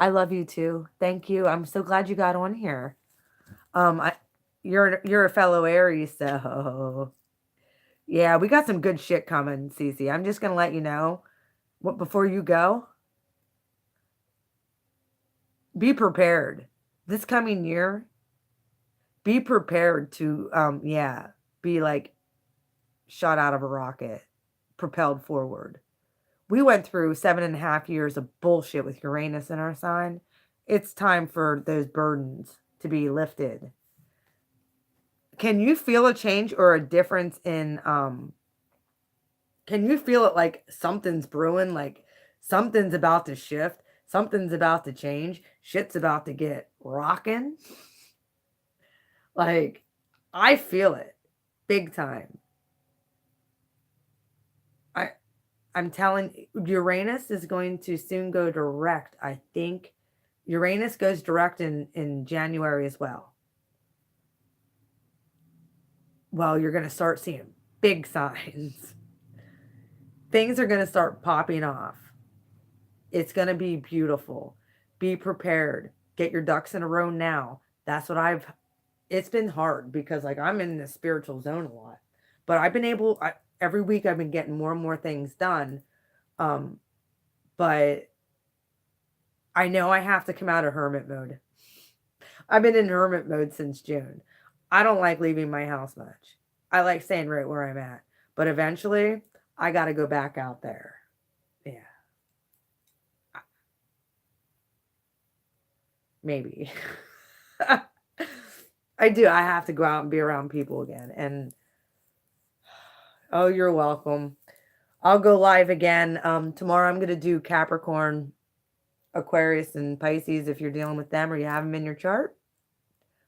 I love you too. Thank you. I'm so glad you got on here. You're a fellow Aries, so yeah, we got some good shit coming, Cece. I'm just gonna let you know before you go. Be prepared. This coming year, be prepared to be like shot out of a rocket, propelled forward. We went through 7.5 years of bullshit with Uranus in our sign. It's time for those burdens to be lifted. Can you feel a change or a difference in can you feel it like something's brewing, like something's about to shift, something's about to change, shit's about to get rocking? Like, I feel it big time. I'm telling Uranus is going to soon go direct. I think Uranus goes direct in January as well. Well, you're going to start seeing big signs. Things are going to start popping off. It's going to be beautiful. Be prepared. Get your ducks in a row now. That's what it's been hard because like I'm in the spiritual zone a lot, but I've been every week I've been getting more and more things done. But I know I have to come out of hermit mode. I've been in hermit mode since June. I don't like leaving my house much. I like staying right where I'm at, but eventually I got to go back out there. Yeah. Maybe. I do. I have to go out and be around people again. And oh, you're welcome. I'll go live again. Tomorrow I'm going to do Capricorn, Aquarius, and Pisces. If you're dealing with them or you have them in your chart,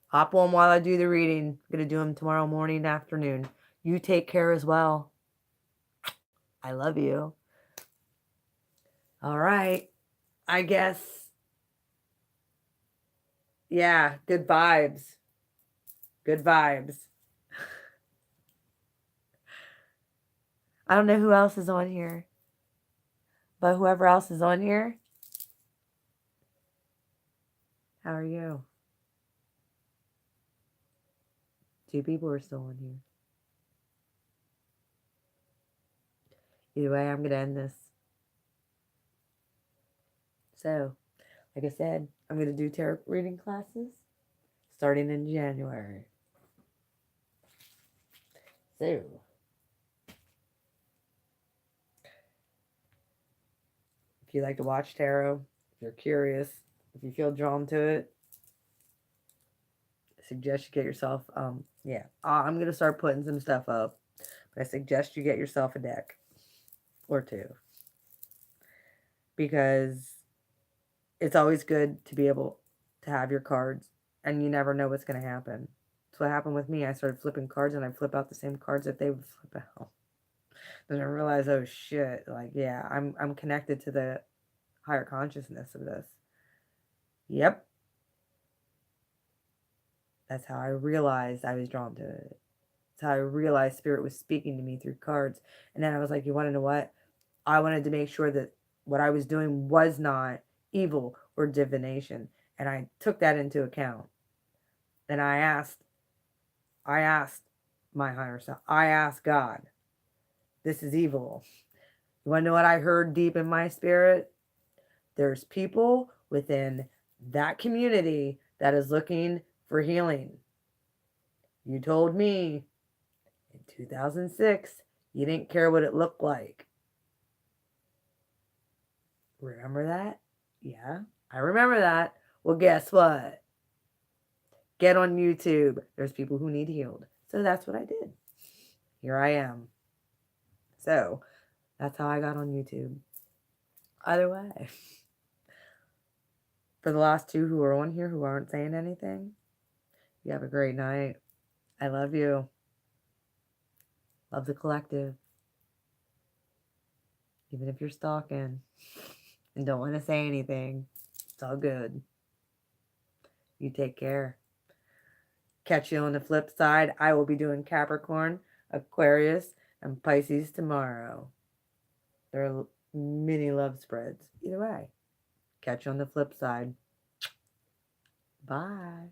hop on while I do the reading. I'm going to do them tomorrow morning, afternoon. You take care as well. I love you. All right. I guess. Yeah. Good vibes. Good vibes. I don't know who else is on here. But whoever else is on here, how are you? 2 people are still on here. Either way, I'm going to end this. So, like I said, I'm going to do tarot reading classes starting in January. So, if you like to watch tarot, If you're curious, if you feel drawn to it, I suggest you get yourself, yeah, I'm going to start putting some stuff up. But I suggest you get yourself a deck or two. Because it's always good to be able to have your cards, and you never know what's going to happen. That's what happened with me. I started flipping cards, and I flip out the same cards that they would flip out. Then I realized, oh shit, like, yeah, I'm connected to the higher consciousness of this. Yep. That's how I realized I was drawn to it. That's how I realized Spirit was speaking to me through cards. And then I was like, you want to know what? I wanted to make sure that what I was doing was not evil or divination. And I took that into account. Then I asked my higher self, I asked God, this is evil. You want to know what I heard deep in my spirit? There's people within that community that is looking for healing. You told me in 2006 you didn't care what it looked like. Remember that? Yeah, I remember that. Well, guess what? Get on YouTube. There's people who need healed. So that's what I did. Here I am. So that's how I got on YouTube. Either way. For the last two who are on here who aren't saying anything, you have a great night. I love you. Love the collective. Even if you're stalking and don't want to say anything, it's all good. You take care. Catch you on the flip side. I will be doing Capricorn, Aquarius, and Pisces tomorrow. They're mini love spreads. Either way. Catch you on the flip side. Bye.